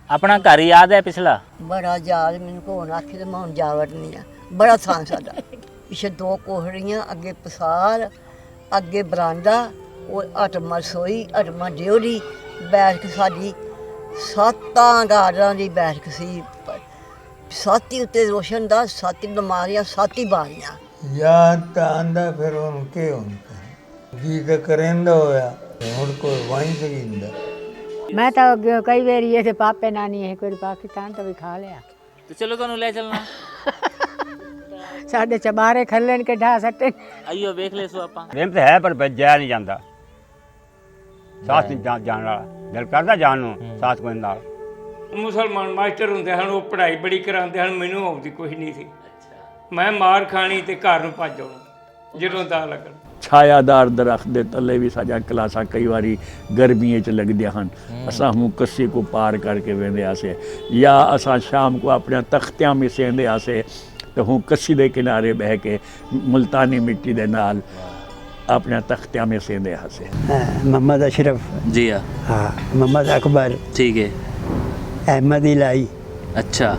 अपना घर याद है पिछला? बड़ा याद मैनू कौन आखे तो मैं हुण जा वड़नी आ। बड़ा थां साडा पिछे 2 कोहड़ियां, अगे पसार, अगे बरांडा, वो अटमा रसोई, अटमा ड्योरी, बैठक साडी 7 गार्डरां दी बैठक सी। 7 उत्ते रोशन दा, 7 लमारियां, 7 बारियां। याद तो आंदा फिर उनके उनका जी तो करेंदा होया हुण कोई वहीं सकींदा। मैं तो कई बार ये थे पापे नानी है कोई पाकिस्तान तो भी खा लिया। तो चलो तो ले चलना। साढ़े चबारे खल्लन के ढा सट्टे आइयो देख ले सो आपा। प्रेम तो है पर जाया नहीं जाता, साथ नहीं जान वाला, दिल करदा जान नूं साथ कोई नाल। मुसलमान मास्टर ਹੁੰਦੇ ਹਨ, ਉਹ ਪੜ੍ਹਾਈ ਬੜੀ ਕਰਾਉਂਦੇ ਹਨ, ਮੈਨੂੰ ਆਉਂਦੀ ਕੁਝ ਨਹੀਂ ਸੀ। ਮੈਂ ਮਾਰ ਖਾਣੀ ਤੇ ਘਰ ਨੂੰ ਭੱਜ ਆਉਣਾ ਜਦੋਂ ਦਾ ਲੱਗਣ। छायादार दरख्त दे तले भी साजा क्लासा कई बारी गर्मियों च लगदियां हन। असां हूँ कस्सी को पार करके वेंदे आसे, या असां शाम को अपने तख्तियां में सेंदे आसे तो हूँ कस्सी दे किनारे बह के मुल्तानी मिट्टी दे नाल अपने तख्तियां में सेंदे आसे। मोहम्मद अशरफ जी हाँ, मोहम्मद अकबर, ठीक है, अहमद इलाई, अच्छा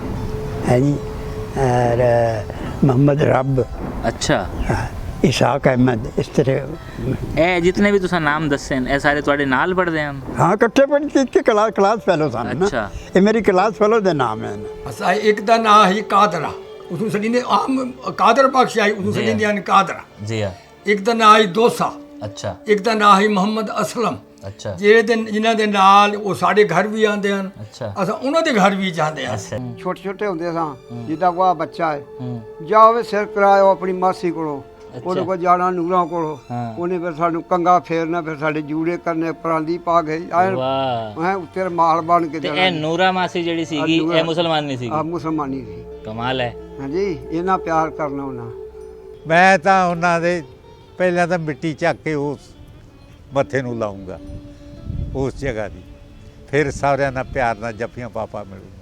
है जी, और मोहम्मद रब, अच्छा। हाँ, इसाक अहमद, इस तरह ए जितने भी तुसा नाम दस्से ए सारे ਤੁਹਾਡੇ ਨਾਲ ਪੜਦੇ ਹਨ? हाँ कट्ठे पढ़ते थे, क्लास फेलो सन ना। अच्छा। ये मेरी क्लास फेलो दे नाम है। असा एक दा नाम है कादरा, उसमें सड़ी आम कादर बख्श आई, उसमें सड़ी कादरा जी हां। एक दा नाम है दोसा, अच्छा एक दा नाम है मोहम्मद असलम। अच्छा जिन्हां दे नाल वो साडे घर भी आंदे हैं, अच्छा असा उन्हां दे घर भी जांदे हैं। छोटे छोटे होंदे सां, जिद्दां कोई बच्चा है जाओ सिर कराओ अपनी मासी कोलों, ਉਹਦੇ ਕੋਲ ਜਾਣਾ ਨੂਰਾਂ ਕੋਲੋਂ, ਉਹਨੇ ਫਿਰ ਸਾਨੂੰ ਕੰਗਾ ਫੇਰਨਾ, ਫਿਰ ਸਾਡੇ ਜੂੜੇ ਕਰਨੇ, ਪਰਾਂਦੀ ਪਾ ਗਈ ਐ ਉੱਤੇ ਮਾਲ ਬਣ ਕੇ ਤੇ ਇਹ ਨੂਰਾ ਮਾਸੀ ਜਿਹੜੀ ਸੀਗੀ ਇਹ ਮੁਸਲਮਾਨ ਨਹੀਂ ਸੀਗੀ? ਆ ਮੁਸਲਮਾਨੀ ਸੀ। ਕਮਾਲ ਹੈ। ਹਾਂਜੀ, ਇਹਨਾਂ ਪਿਆਰ ਕਰਨਾ ਉਹਨਾਂ। ਮੈਂ ਤਾਂ ਉਹਨਾਂ ਦੇ ਪਹਿਲਾਂ ਤਾਂ ਮਿੱਟੀ ਚੱਕ ਕੇ ਉਸ ਮੱਥੇ ਨੂੰ ਲਾਉਂਗਾ ਉਸ ਜਗ੍ਹਾ ਦੀ, ਫਿਰ ਸਾਰਿਆਂ ਨਾਲ ਪਿਆਰ ਨਾਲ ਜੱਫੀਆਂ ਪਾਪਾ ਮਿਲੂਗਾ।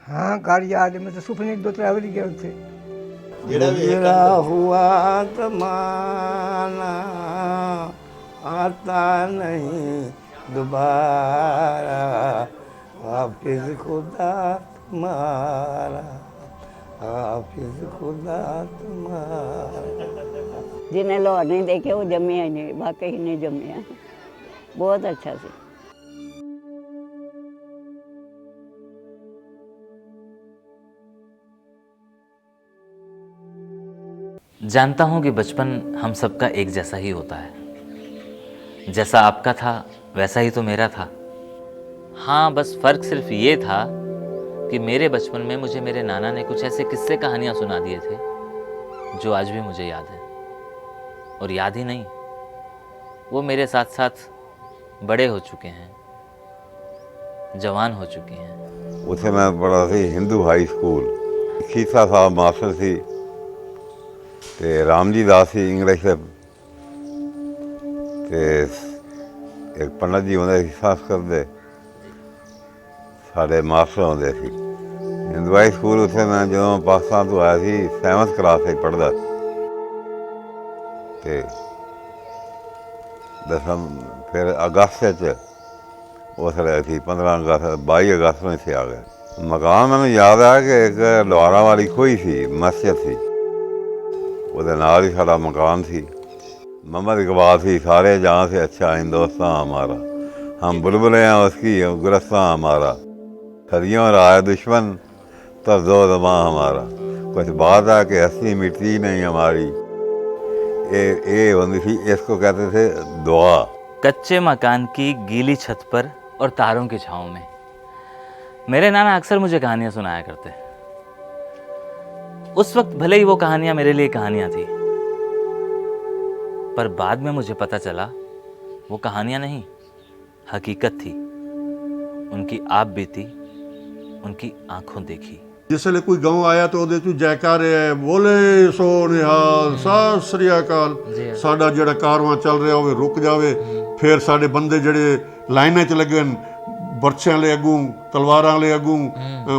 हाँ घर याद है, मैं तो सुपने 2-3 बारी गया उत्थे। गुजरा हुआ जमाना आता नहीं दोबारा, हाफिज खुदा तुम्हारा, हाफिज खुदा तुम्हारा। जिन्हें लाहौर नहीं देखे वो जमे ही नहीं, वाकई नहीं जमे। बहुत अच्छा सी। जानता हूँ कि बचपन हम सबका एक जैसा ही होता है, जैसा आपका था वैसा ही तो मेरा था। हाँ, बस फ़र्क सिर्फ ये था कि मेरे बचपन में मुझे मेरे नाना ने कुछ ऐसे किस्से कहानियाँ सुना दिए थे जो आज भी मुझे याद है। और याद ही नहीं, वो मेरे साथ साथ बड़े हो चुके हैं, जवान हो चुके हैं। उसे मैं पढ़ा सी हिंदू हाई स्कूल, खीसा साहब मास्टर सी ते राम जी दास ही इंग्लिश दे, ते एक पंडित जी होंदे सी संस्कृत दे, साढ़े मास्टर होंदे सी। हिंदू हाई स्कूल उत्थे मैं जो पाकिस्तान तो आया सी 7th क्लास से पढ़दा, ते दसम फिर अगस्त उसले असी 15 अगस्त 22 अगस्त में इत्थे आ गए। मकान मैंने याद है कि एक लोहारा वाली खोई सी मस्जिद सी, ਉਹਦੇ ਨਾਲ ही साड़ा मकान थी। मोहम्मद इकबाल थी, सारे जहाँ से अच्छा हिंदुस्तान हमारा, हम बुलबुलें हैं उसकी गुलस्तान हमारा, सदियों रहा है दुश्मन तब दो दमा हमारा, कुछ बात है कि हंसी मिट्टी नहीं हमारी। ये होती थी, इसको कहते थे दुआ। कच्चे मकान की गीली छत पर और तारों की छाँव में मेरे नाना अक्सर मुझे कहानियाँ सुनाया करते। उस वक्त भले ही वो कहानियां मेरे लिए कहानियां थी, पर बाद में मुझे पता चला वो कहानियां नहीं, हकीकत थी। उनकी आप बीती, उनकी आंखों देखी। जिसले कोई गांव आया तो ਉਹਦੇ ਚ ਜੈਕਾਰੇ ਹੈ, ਬੋਲੇ ਸੋ ਨਿਹਾਲ, ਸਤਿ ਸ੍ਰੀ ਅਕਾਲ। ਸਾਡਾ ਜਿਹੜਾ ਕਾਰਵਾਂ ਚੱਲ ਰਿਹਾ ਹੋਵੇ ਰੁਕ ਜਾਵੇ, ਫਿਰ ਸਾਡੇ ਬੰਦੇ ਜਿਹੜੇ ਲਾਈਨਾਂ 'ਚ ਲੱਗੇ ਹਨ, ਬਰਛਿਆਂ ਵਾਲੇ ਅੱਗੋਂ, ਤਲਵਾਰਾਂ ਵਾਲੇ ਅੱਗੋਂ,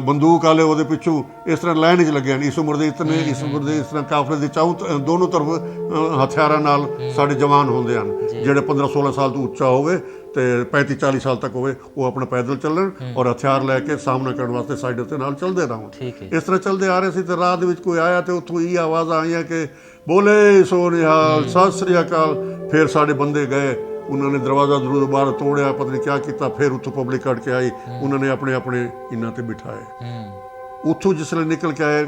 ਬੰਦੂਕ ਵਾਲੇ ਉਹਦੇ ਪਿੱਛੋਂ, ਇਸ ਤਰ੍ਹਾਂ ਲਾਈਨ 'ਚ ਲੱਗੇ ਹਨ। ਇਸ ਉਮਰ ਦੇ ਇਤਨੇ, ਇਸ ਉਮਰ ਦੇ ਇਸ ਤਰ੍ਹਾਂ ਕਾਫਲੇ ਦੇ ਦੋਨੋਂ ਤਰਫ ਹਥਿਆਰਾਂ ਨਾਲ ਸਾਡੇ ਜਵਾਨ ਹੁੰਦੇ ਹਨ, ਜਿਹੜੇ 15-16 ਸਾਲ ਤੋਂ ਉੱਚਾ ਹੋਵੇ ਤੇ 35-40 ਸਾਲ ਤੱਕ ਹੋਵੇ ਉਹ ਆਪਣਾ ਪੈਦਲ ਚੱਲਣ ਔਰ ਹਥਿਆਰ ਲੈ ਕੇ ਸਾਹਮਣਾ ਕਰਨ ਵਾਸਤੇ ਸਾਈਡ ਉੱਤੇ ਨਾਲ ਚੱਲਦੇ ਰਹੋ। ਇਸ ਤਰ੍ਹਾਂ ਚੱਲਦੇ ਆ ਰਹੇ ਸੀ ਤੇ ਰਾਹ ਦੇ ਵਿੱਚ ਕੋਈ ਆਇਆ ਤੇ ਉੱਥੋਂ ਇਹ ਆਵਾਜ਼ਾਂ ਆਈਆਂ ਕਿ ਬੋਲੇ ਸੋ ਨਿਹਾਲ, ਸਤਿ ਸ੍ਰੀ ਅਕਾਲ। ਫਿਰ ਸਾਡੇ ਬੰਦੇ ਗਏ, ਉਹਨਾਂ ਨੇ ਦਰਵਾਜ਼ਾ ਜ਼ਰੂਰ ਬਾਹਰ ਤੋੜਿਆ, ਪਤਾ ਨਹੀਂ ਕਿਆ ਕੀਤਾ। ਫਿਰ ਉੱਥੋਂ ਪਬਲਿਕ ਕੱਢ ਕੇ ਆਈ, ਉਹਨਾਂ ਨੇ ਆਪਣੇ ਆਪਣੇ ਇਹਨਾਂ ਤੇ ਬਿਠਾਏ। ਉੱਥੋਂ ਜਿਸ ਵੇਲੇ ਨਿਕਲ ਕੇ ਆਏ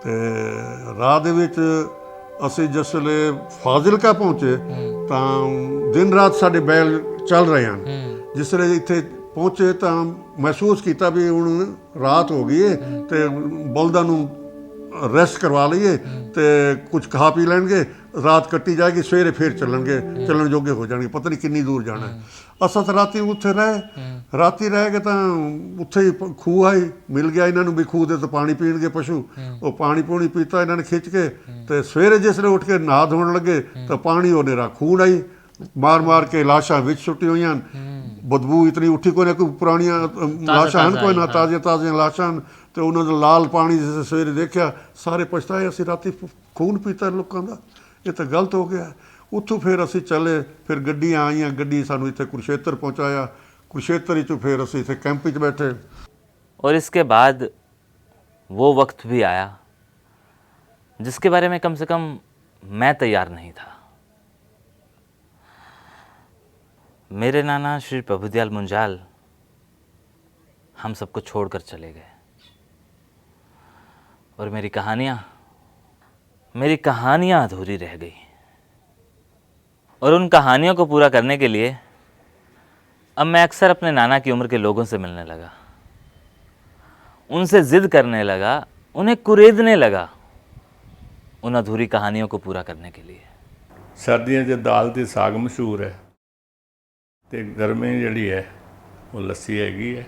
ਤੇ ਰਾਹ ਦੇ ਵਿੱਚ ਅਸੀਂ ਜਿਸ ਵੇਲੇ ਫਾਜ਼ਿਲਕਾ ਪਹੁੰਚੇ ਤਾਂ ਦਿਨ ਰਾਤ ਸਾਡੇ ਬੈਲ ਚੱਲ ਰਹੇ ਹਨ। ਜਿਸ ਵੇਲੇ ਇੱਥੇ ਪਹੁੰਚੇ ਤਾਂ ਮਹਿਸੂਸ ਕੀਤਾ ਵੀ ਹੁਣ ਰਾਤ ਹੋ ਗਈ ਹੈ ਤੇ ਬਲਦਾਂ ਨੂੰ ਰੈਸਟ ਕਰਵਾ ਲਈਏ ਤੇ ਕੁਝ ਖਾ ਪੀ ਲੈਣਗੇ, ਰਾਤ ਕੱਟੀ ਜਾਏਗੀ, ਸਵੇਰੇ ਫਿਰ ਚੱਲਣ ਜੋਗੇ ਹੋ ਜਾਣਗੇ। ਪਤਾ ਨਹੀਂ ਕਿੰਨੀ ਦੂਰ ਜਾਣਾ ਹੈ। ਅਸਾਂ ਤਾਂ ਰਾਤੀ ਉੱਥੇ ਰਾਤੀ ਰਹਿ ਕੇ ਤਾਂ ਉੱਥੇ ਹੀ ਖੂਹ ਆਈ, ਮਿਲ ਗਿਆ ਇਹਨਾਂ ਨੂੰ ਵੀ ਖੂਹ ਦੇ ਤੋਂ ਪਾਣੀ ਪੀਣਗੇ ਪਸ਼ੂ। ਉਹ ਪਾਣੀ ਪੂਣੀ ਪੀਤਾ ਇਹਨਾਂ ਨੇ ਖਿੱਚ ਕੇ ਤੇ ਸਵੇਰੇ ਜਿਸ ਵੇਲੇ ਉੱਠ ਕੇ ਨਹਾ ਧੋਣ ਲੱਗੇ ਤਾਂ ਪਾਣੀ ਉਹ ਨੇਰਾ ਖੂਨ ਆਈ। ਮਾਰ ਕੇ ਲਾਸ਼ਾਂ ਵਿੱਚ ਸੁੱਟੀ ਹੋਈਆਂ, ਬਦਬੂ ਇਤਨੀ ਉੱਠੀ ਕੋਈ ਨਾ, ਕੋਈ ਪੁਰਾਣੀਆਂ ਲਾਸ਼ਾਂ ਹਨ, ਕੋਈ ਨਾ ਤਾਜ਼ੀਆਂ ਲਾਸ਼ਾਂ ਹਨ। ਤੇ ਉਹਨਾਂ ਦਾ ਲਾਲ ਪਾਣੀ ਜਿਸ ਸਵੇਰੇ ਦੇਖਿਆ ਸਾਰੇ ਪਛਤਾਏ, ਅਸੀਂ ਰਾਤੀ ਖੂਨ ਪੀਤਾ ਲੋਕਾਂ ਦਾ, ਇਹ ਤਾਂ ਗਲਤ ਹੋ ਗਿਆ। ਉੱਥੋਂ ਫਿਰ ਅਸੀਂ ਚੱਲੇ, ਫਿਰ ਗੱਡੀਆਂ ਆਈਆਂ, ਗੱਡੀ ਸਾਨੂੰ ਇੱਥੇ ਕੁਰੂक्षेत्र पहुँचाया। कुरुक्षेत्र ही फिर ਅਸੀਂ ਇੱਥੇ कैंप ਵਿੱਚ बैठे। और इसके बाद वो वक्त भी आया जिसके बारे में कम से कम मैं तैयार नहीं था। मेरे नाना श्री प्रभुदयाल मुंजाल हम सबको छोड़कर चले गए और मेरी कहानियाँ अधूरी रह गई। और उन कहानियों को पूरा करने के लिए अब मैं अक्सर अपने नाना की उम्र के लोगों से मिलने लगा, उनसे जिद करने लगा, उन्हें कुरेदने लगा उन अधूरी कहानियों को पूरा करने के लिए। सर्दियों 'ਚ दाल ਤੇ ਸਾਗ ਮਸ਼ਹੂਰ ਹੈ ਤੇ ਗਰਮੀ ਜਿਹੜੀ ਹੈ ਉਹ ਲੱਸੀ ਹੈਗੀ ਹੈ।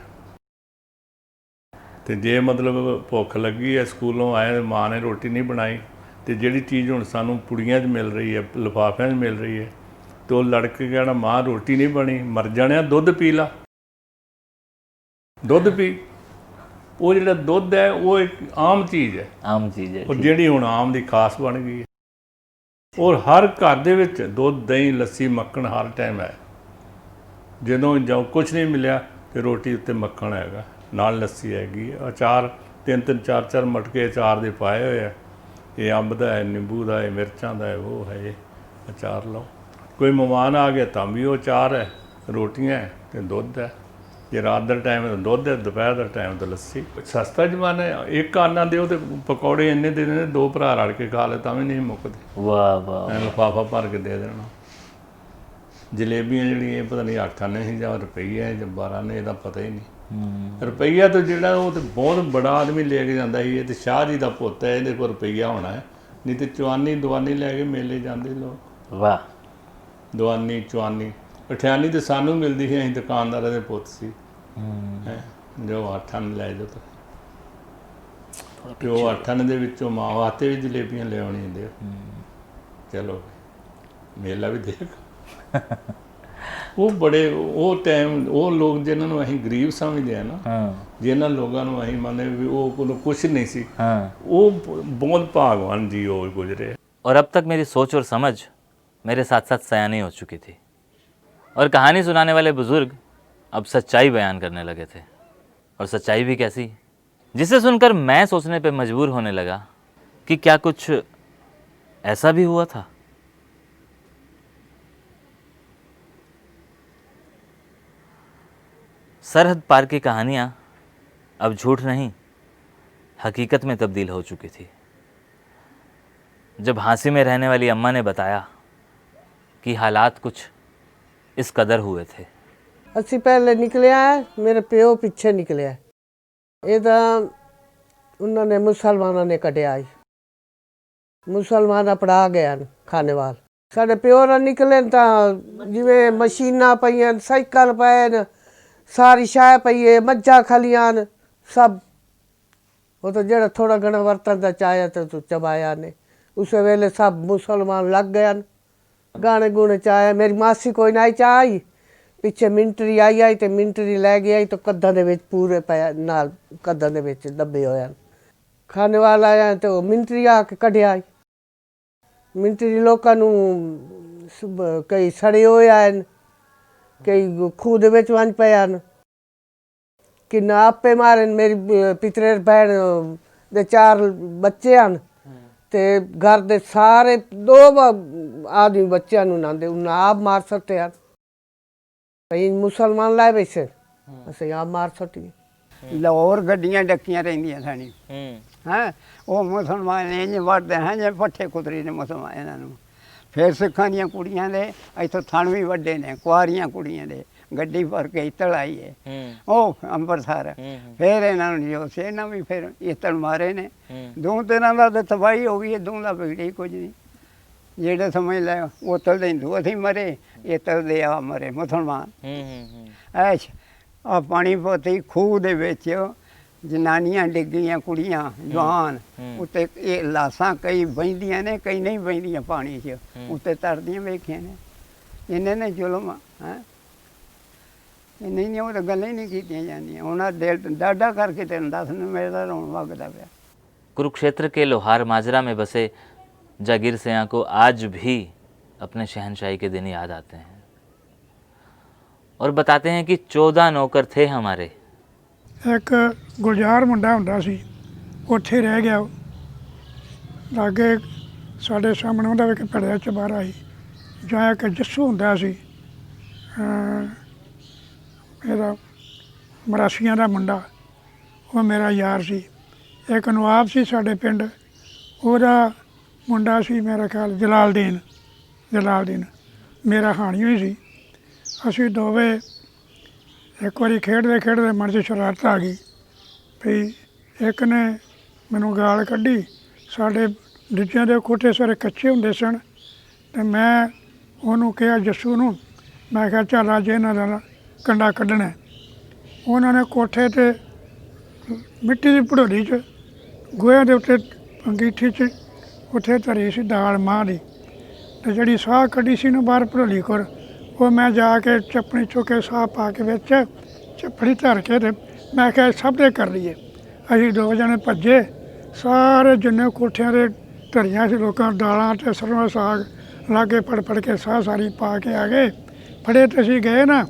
ਤੇ ਜੇ ਮਤਲਬ ਭੁੱਖ ਲੱਗੀ ਹੈ, ਸਕੂਲੋਂ ਆਏ, ਮਾਂ ਨੇ ਰੋਟੀ ਨਹੀਂ ਬਣਾਈ ਤੇ ਜਿਹੜੀ ਚੀਜ਼ ਹੁਣ ਸਾਨੂੰ ਪੁੜੀਆਂ 'ਚ ਮਿਲ ਰਹੀ ਹੈ, ਲਿਫਾਫਿਆਂ 'ਚ ਮਿਲ ਰਹੀ ਹੈ, ਤੇ ਉਹ ਲੜਕੇ ਕਹਿਣਾ ਮਾਂ ਰੋਟੀ ਨਹੀਂ ਬਣੀ, ਮਰ ਜਾਣਿਆ, ਦੁੱਧ ਪੀ ਲਾ, ਦੁੱਧ ਪੀ। ਉਹ ਜਿਹੜਾ ਦੁੱਧ ਹੈ ਉਹ ਇੱਕ ਆਮ ਚੀਜ਼ ਹੈ, ਔਰ ਜਿਹੜੀ ਹੁਣ ਆਮ ਦੀ ਖਾਸ ਬਣ ਗਈ ਹੈ। ਔਰ ਹਰ ਘਰ ਦੇ ਵਿੱਚ ਦੁੱਧ, ਦਹੀਂ, ਲੱਸੀ, ਮੱਖਣ ਹਰ ਟਾਈਮ ਹੈ। ਜਦੋਂ ਜਾਂ ਕੁਝ ਨਹੀਂ ਮਿਲਿਆ ਤੇ ਰੋਟੀ ਉੱਤੇ ਮੱਖਣ ਹੈਗਾ, ਨਾਲ ਲੱਸੀ ਹੈਗੀ, ਅਚਾਰ 3-3 4-4 ਮਟਕੇ ਅਚਾਰ ਦੇ ਪਾਏ ਹੋਏ ਆ। ਇਹ ਅੰਬ ਦਾ ਹੈ, ਨਿੰਬੂ ਦਾ ਹੈ, ਮਿਰਚਾਂ ਦਾ ਹੈ, ਉਹ ਹੈ, ਇਹ ਅਚਾਰ ਲਓ। ਕੋਈ ਮਹਿਮਾਨ ਆ ਗਿਆ ਤਾਂ ਵੀ ਉਹ ਅਚਾਰ ਹੈ, ਰੋਟੀਆਂ ਹੈ ਤੇ ਦੁੱਧ ਹੈ। ਜੇ ਰਾਤ ਦਾ ਟਾਈਮ ਹੈ ਦੁੱਧ ਹੈ, ਦੁਪਹਿਰ ਦਾ ਟਾਈਮ ਤਾਂ ਲੱਸੀ। ਸਸਤਾ ਜ਼ਮਾਨਾ ਹੈ, ਇੱਕ ਆਨਾ ਦਿਓ ਤੇ ਪਕੌੜੇ ਇੰਨੇ ਦੇ ਦੇਣੇ, 2 ਭਰਾ ਰਲ ਕੇ ਖਾ ਲੈ ਤਾਂ ਵੀ ਨਹੀਂ ਮੁੱਕਦੇ। ਵਾਹ ਵਾਹ, ਲਿਫਾਫਾ ਭਰ ਕੇ ਦੇ ਦੇਣਾ। ਜਲੇਬੀਆਂ ਜਿਹੜੀਆਂ ਪਤਾ ਨਹੀਂ 8 ਆਨੇ ਸੀ ਜਾਂ ਰੁਪਈਆ ਜਾਂ 12 ਨੇ, ਇਹਦਾ ਪਤਾ ਹੀ ਨਹੀਂ। ਰੁਪਈਆ ਤਾਂ ਜਿਹੜਾ ਉਹ ਤਾਂ ਬਹੁਤ ਬੜਾ ਆਦਮੀ ਲੈ ਕੇ ਜਾਂਦਾ ਸੀ। ਇਹ ਤਾਂ ਸ਼ਾਹ ਜੀ ਦਾ ਪੁੱਤ ਹੈ, ਇਹਦੇ ਕੋਲ ਰੁਪਈਆ ਹੋਣਾ ਹੈ, ਨਹੀਂ ਤੇ ਚਵਾਨੀ ਲੈ ਕੇ ਮੇਲੇ ਜਾਂਦੇ ਲੋਕ। ਵਾਹ, ਦਵਾਨੀ ਚਵਾਨੀ ਅਠਿਆਨੀ ਤਾਂ ਸਾਨੂੰ ਮਿਲਦੀ ਸੀ, ਅਸੀਂ ਦੁਕਾਨਦਾਰਾਂ ਦੇ ਪੁੱਤ ਸੀ। ਜੋ 8 ਆਨੇ ਲੈ ਜਾਓ ਤਾਂ ਉਹ 8 ਆਨੇ ਦੇ ਵਿੱਚੋਂ ਮਾਂ ਵਾਸਤੇ ਵੀ ਜਲੇਬੀਆਂ ਲੈ ਆਉਣੀਆਂ ਹੁੰਦੀਆਂ। ਚਲੋ ਮੇਲਾ ਵੀ ਦੇਖ। ਉਹ ਬੜੇ ਉਹ ਟਾਈਮ, ਉਹ ਲੋਕ ਜਿਨ੍ਹਾਂ ਨੂੰ ਅਸੀਂ ਗਰੀਬ ਸਮਝਦੇ ਆ ਨਾ, ਜਿਨ੍ਹਾਂ ਲੋਕਾਂ ਨੂੰ ਅਸੀਂ ਮੰਨਦੇ ਵੀ ਉਹ ਕੋਲ ਕੁਛ नहीं सी, वो बहुत भागवान जी हो गुजरे। और अब तक मेरी सोच और समझ मेरे साथ साथ सयानी हो चुकी थी और कहानी सुनाने वाले बुजुर्ग अब सच्चाई बयान करने लगे थे। और सच्चाई भी कैसी, जिसे सुनकर मैं सोचने पे मजबूर होने लगा कि क्या कुछ ऐसा भी हुआ था। सरहद पार की कहानियाँ अब झूठ नहीं हकीकत में तब्दील हो चुकी थी। जब हांसी में रहने वाली अम्मा ने बताया कि हालात कुछ इस कदर हुए थे। ਅਸੀਂ ਪਹਿਲੇ ਨਿਕਲਿਆ, ਮੇਰੇ ਪਿਓ ਪਿੱਛੇ ਨਿਕਲਿਆ। ਇਹ ਤਾਂ ਉਹਨਾਂ ਨੇ ਮੁਸਲਮਾਨਾਂ ਨੇ ਕੱਢਿਆ, ਮੁਸਲਮਾਨ ਅਪੜਾ ਗਏ ਖਾਨੇਵਾਲ। ਸਾਡੇ ਪਿਓ ਨਾਲ ਨਿਕਲੇ ਤਾਂ ਜਿਵੇਂ ਮਸ਼ੀਨਾਂ ਪਈਆਂ, ਸਾਈਕਲ ਪਏ ਨੇ, ਸਾਰੀ ਸ਼ਾਹ ਪਈ ਹੈ, ਮੱਝਾਂ ਖਲੀਆਂ ਨੇ, ਸਭ। ਉਹ ਤਾਂ ਜਿਹੜਾ ਥੋੜਾ ਘਣਾ ਵਰਤਨ ਦਾ ਚਾਹਿਆ ਤੇ ਤੂੰ ਚਬਾਇਆ ਨੇ। ਉਸੇ ਵੇਲੇ ਸਭ ਮੁਸਲਮਾਨ ਲੱਗ ਗਏ ਹਨ, ਗਾਣੇ ਗੂਣੇ ਚਾਹਿਆ। ਮੇਰੀ ਮਾਸੀ ਕੋਈ ਨਾ ਚਾਹੀ, ਪਿੱਛੇ ਮਿੰਟਰੀ ਆਈ ਤੇ ਮਿੰਟਰੀ ਲੈ ਗਈ ਤਾਂ ਕੱਦਾਂ ਦੇ ਵਿੱਚ ਪੂਰੇ ਪਏ ਨਾਲ, ਕੱਦਾਂ ਦੇ ਵਿੱਚ ਦੱਬੇ ਹੋਏ ਹਨ। ਖਾਣੇ ਵਾਲਾ ਆਇਆ ਤੇ ਉਹ ਮਿੰਟਰੀ ਆ ਕੇ ਕੱਢਿਆ। ਮਿੰਟਰੀ ਲੋਕਾਂ ਨੂੰ ਕਈ ਸੜੇ ਹੋਏ ਆਏ, ਕਈ ਖੂਹ ਦੇ ਵਿੱਚ ਵੰਝ ਪਏ ਹਨ, ਕਿੰਨਾ ਆਪੇ ਮਾਰੇ। ਮੇਰੀ ਪਿਤਰੇ ਭੈਣ ਦੇ 4 ਬੱਚੇ ਹਨ ਤੇ ਘਰ ਦੇ ਸਾਰੇ 2 ਆਦਮੀ ਬੱਚਿਆਂ ਨੂੰ ਨਾਂਦੇ ਉਹਨਾਂ ਆਪ ਮਾਰ ਸਕਦੇ ਹਨ। ਕਈ ਮੁਸਲਮਾਨ ਲਾਏ ਬੈਸੇ ਅਸੀਂ ਆਪ ਮਾਰ ਸਕੀਏ। ਲਾਹੌਰ ਗੱਡੀਆਂ ਡੱਕੀਆਂ ਰਹਿੰਦੀਆਂ ਸਾਨੀ ਹੈਂ, ਉਹ ਮੁਸਲਮਾਨ ਇੰਝ ਵੜਦੇ ਹਨ ਜੇ ਪੱਠੇ ਕੁਤਰੀ ਨੇ ਮੁਸਲਮਾਨ ਇਹਨਾਂ ਨੂੰ। ਫਿਰ ਸਿੱਖਾਂ ਦੀਆਂ ਕੁੜੀਆਂ ਦੇ ਇੱਥੋਂ ਥਣ ਵੀ ਵੱਡੇ ਨੇ, ਕੁਆਰੀਆਂ ਕੁੜੀਆਂ ਦੇ ਗੱਡੀ ਭਰ ਕੇ ਇੱਤਲ ਆਈ ਹੈ ਉਹ ਅੰਮ੍ਰਿਤਸਰ। ਫਿਰ ਇਹਨਾਂ ਨੂੰ ਜੋ ਸੀ ਇਹਨਾਂ ਵੀ ਫਿਰ ਇੱਤਲ ਮਾਰੇ ਨੇ। 2-3 ਦਾ ਤਾਂ ਤਬਾਹੀ ਹੋ ਗਈ ਹੈ, 2 ਦਾ ਵਿਗੜੀ ਕੁਝ ਨਹੀਂ। ਜਿਹੜੇ ਸਮਝ ਲੈ ਉਤਲ ਦੇ ਹਿੰਦੂ ਅਸੀਂ ਮਰੇ, ਇੱਤਲ ਦੇ ਆ ਮਰੇ ਮੁਸਲਮਾਨ। ਐਸ਼ ਆ ਪਾਣੀ ਪੋਤੀ ਖੂਹ ਦੇ ਵਿੱਚ ਜਨਾਨੀਆਂ ਡਿੱਗੀਆਂ, ਕੁੜੀਆਂ ਜਵਾਨ ਉੱਤੇ ਇਹ ਲਾਸ਼ਾਂ ਕਈ ਬਹਿੰਦੀਆਂ ਨੇ, ਕਈ ਨਹੀਂ ਬਹਿੰਦੀਆਂ ਪਾਣੀ 'ਚ, ਉੱਤੇ ਤਰਦੀਆਂ ਵੇਖੀਆਂ ਨੇ। ਇਹਨੇ ਨੇ ਜ਼ੁਲਮ ਹੈ ਇੰਨੇ ਨਹੀਂ, ਉਹ ਤਾਂ ਗੱਲਾਂ ਹੀ ਨਹੀਂ ਕੀਤੀਆਂ ਜਾਂਦੀਆਂ। ਉਹਨਾਂ ਦਿਲ ਡਾਢਾ ਕਰਕੇ ਤੈਨੂੰ ਦੱਸ ਨੂੰ ਮੇਰਾ ਰੋਣ ਵਗਦਾ ਪਿਆ। कुरुक्षेत्र के लोहार माजरा में बसे जागीर सियां को आज भी अपने शहनशाही के दिन याद आते हैं और बताते हैं कि 14 नौकर थे हमारे। एक गुलजार मुंडा हुंदा सी, उत्थे रह गया लागे साडे सामने उहदा भी पड़िया चबारा ही। ਜਾਂ ਇੱਕ ਜੱਸੂ ਹੁੰਦਾ ਸੀ ਮੇਰਾ ਮਰਾਸੀਆਂ ਦਾ ਮੁੰਡਾ, ਉਹ ਮੇਰਾ ਯਾਰ ਸੀ। ਇੱਕ ਨਵਾਬ ਸੀ ਸਾਡੇ ਪਿੰਡ, ਉਹਦਾ ਮੁੰਡਾ ਸੀ ਮੇਰਾ ਖਿਆਲ ਜਲਾਲਦੀਨ ਮੇਰਾ ਹਾਣੀ ਹੋਈ ਸੀ। ਅਸੀਂ ਦੋਵੇਂ ਇੱਕ ਵਾਰੀ ਖੇਡਦੇ ਮਨ 'ਚ ਸ਼ਰਾਰਤ ਆ ਗਈ ਵੀ ਇੱਕ ਨੇ ਮੈਨੂੰ ਗਾਲ ਕੱਢੀ। ਸਾਡੇ ਦੂਜਿਆਂ ਦੇ ਕੋਠੇ ਸਾਰੇ ਕੱਚੇ ਹੁੰਦੇ ਸਨ ਅਤੇ ਮੈਂ ਉਹਨੂੰ ਕਿਹਾ ਜੱਸੂ ਨੂੰ, ਮੈਂ ਕਿਹਾ ਚੱਲ ਅੱਜ ਇਹਨਾਂ ਦਾ ਕੰਡਾ ਕੱਢਣਾ। ਉਹਨਾਂ ਨੇ ਕੋਠੇ 'ਤੇ ਮਿੱਟੀ ਦੀ ਭੜੋਲੀ 'ਚ ਗੋਹਿਆਂ ਦੇ ਉੱਤੇ ਅੰਗੀਠੀ 'ਚ ਉੱਥੇ ਧਰੀ ਸੀ ਦਾਲ ਮਾਂਹ ਦੀ, ਅਤੇ ਜਿਹੜੀ ਸਾਹ ਕੱਢੀ ਸੀ ਨਾ ਬਾਹਰ ਭੜੋਲੀ ਕੋਲ, ਉਹ ਮੈਂ ਜਾ ਕੇ ਚੱਪਣੀ ਚੁੱਕ ਕੇ ਸਾਹ ਪਾ ਕੇ ਵਿੱਚ ਚੱਪੜੀ ਧਰ ਕੇ ਅਤੇ ਮੈਂ ਕਿਹਾ ਸਭ ਦੇ ਕਰ ਲਈਏ। ਅਸੀਂ 2 ਜਣੇ ਭੱਜੇ, ਸਾਰੇ ਜਿੰਨੇ ਕੋਠਿਆਂ ਦੇ ਧਰੀਆਂ ਸੀ ਲੋਕਾਂ ਦਾਲਾਂ ਅਤੇ ਸਰੋਂ ਦਾ ਸਾਗ ਲਾਗੇ ਫੜ ਕੇ ਸਾਹ ਸਾਰੀ ਪਾ ਕੇ ਆ ਗਏ। ਫੜੇ ਤੇ ਅਸੀਂ ਗਏ ਨਾ,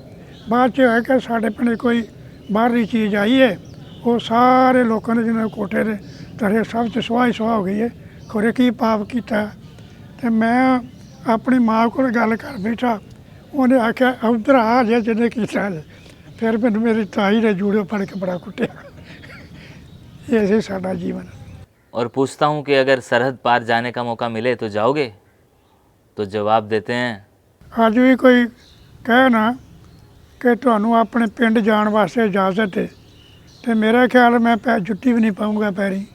ਬਾਅਦ 'ਚ ਹੋਇਆ ਕਿ ਸਾਡੇ ਪਿੰਡ ਕੋਈ ਬਾਹਰਲੀ ਚੀਜ਼ ਆਈ ਹੈ, ਉਹ ਸਾਰੇ ਲੋਕਾਂ ਨੇ ਜਿਹਨਾਂ ਕੋਠੇ ਦੇ ਧਰੇ ਸਭ 'ਚ ਸੁਆਹ ਹੀ ਸੁਆਹ ਹੋ ਗਈ ਹੈ। ਖੋਰੇ ਕੀ ਪਾਪ ਕੀਤਾ। ਅਤੇ ਮੈਂ ਆਪਣੀ ਮਾਂ ਕੋਲ ਗੱਲ ਕਰ ਬੈਠਾ, ਉਹਨੇ ਆਖਿਆ ਉੱਧਰ ਆ ਜੇ ਜਿਹਨੇ ਕੀਤਾ। ਫਿਰ ਮੈਨੂੰ ਮੇਰੀ ਤਾਈ ਨੇ ਜੂੜੇ ਫੜ ਕੇ ਬੜਾ ਕੁੱਟਿਆ। ਇਹ ਸੀ ਸਾਡਾ ਜੀਵਨ। और पूछता हूँ कि अगर सरहद पार जाने का मौका मिले तो जाओगे? तो जवाब देते हैं, ਅੱਜ ਵੀ ਕੋਈ ਕਹੇ ਨਾ ਕਿ ਤੁਹਾਨੂੰ ਆਪਣੇ ਪਿੰਡ ਜਾਣ ਵਾਸਤੇ ਇਜਾਜ਼ਤ ਹੈ, ਅਤੇ ਮੇਰਾ ਖਿਆਲ ਮੈਂ ਜੁੱਤੀ ਵੀ ਨਹੀਂ ਪਾਊਂਗਾ ਪੈਰੀ।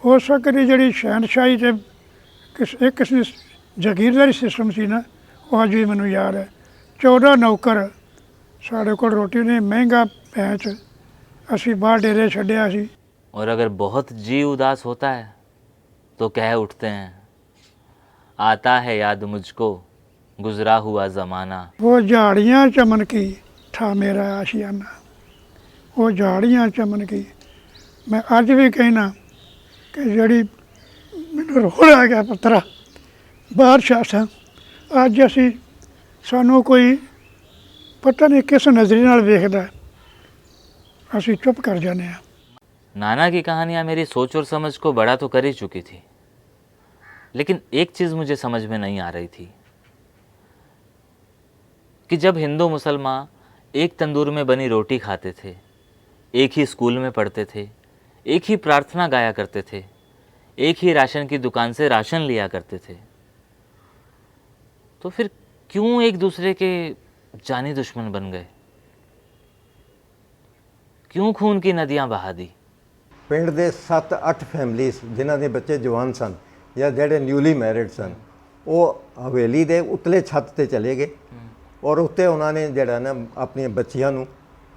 ਉਸ ਵਕਤ ਦੀ ਜਿਹੜੀ ਸ਼ਹਿਨਸ਼ਾਹੀ ਅਤੇ ਇੱਕ ਕਿਸਮ ਦੀ ਜਾਗੀਰਦਾਰੀ ਸਿਸਟਮ ਸੀ ਨਾ, ਉਹ ਅੱਜ ਵੀ ਮੈਨੂੰ ਯਾਦ ਹੈ। 14 ਨੌਕਰ, ਸਾਡੇ ਕੋਲ ਰੋਟੀ ਨਹੀਂ, ਮਹਿੰਗਾ ਪੈਂਚ, ਅਸੀਂ ਬਾਹਰ ਡੇਰੇ ਛੱਡਿਆ ਸੀ। और अगर बहुत जी उदास होता है तो कह उठते हैं, आता है याद मुझको गुजरा हुआ ज़माना। वो झाड़ियाँ चमन की था मेरा आशियाना, वो झाड़ियाँ चमन की। मैं अज भी कहना कि जड़ी मैनू रोल आ गया पुत्रा बाहर शासन, अज असी सानू कोई पता नहीं किस नज़री नाल वेखदा, असी चुप कर जाने। नाना की कहानियाँ मेरी सोच और समझ को बड़ा तो कर ही चुकी थी, लेकिन एक चीज़ मुझे समझ में नहीं आ रही थी कि जब हिंदू मुसलमान एक तंदूर में बनी रोटी खाते थे, एक ही स्कूल में पढ़ते थे, एक ही प्रार्थना गाया करते थे, एक ही राशन की दुकान से राशन लिया करते थे, तो फिर क्यों एक दूसरे के जानी दुश्मन बन गए? क्यों खून की नदियाँ बहा दी? ਪਿੰਡ ਦੇ 7-8 ਫੈਮਲੀਜ਼ ਜਿਨ੍ਹਾਂ ਦੇ ਬੱਚੇ ਜਵਾਨ ਸਨ ਜਾਂ ਜਿਹੜੇ ਨਿਊਲੀ ਮੈਰਿਡ ਸਨ, ਉਹ ਹਵੇਲੀ ਦੇ ਉਤਲੇ ਛੱਤ ਤੇ ਚਲੇ ਗਏ ਔਰ ਉੱਤੇ ਉਹਨਾਂ ਨੇ ਜਿਹੜਾ ਨਾ ਆਪਣੀਆਂ ਬੱਚੀਆਂ ਨੂੰ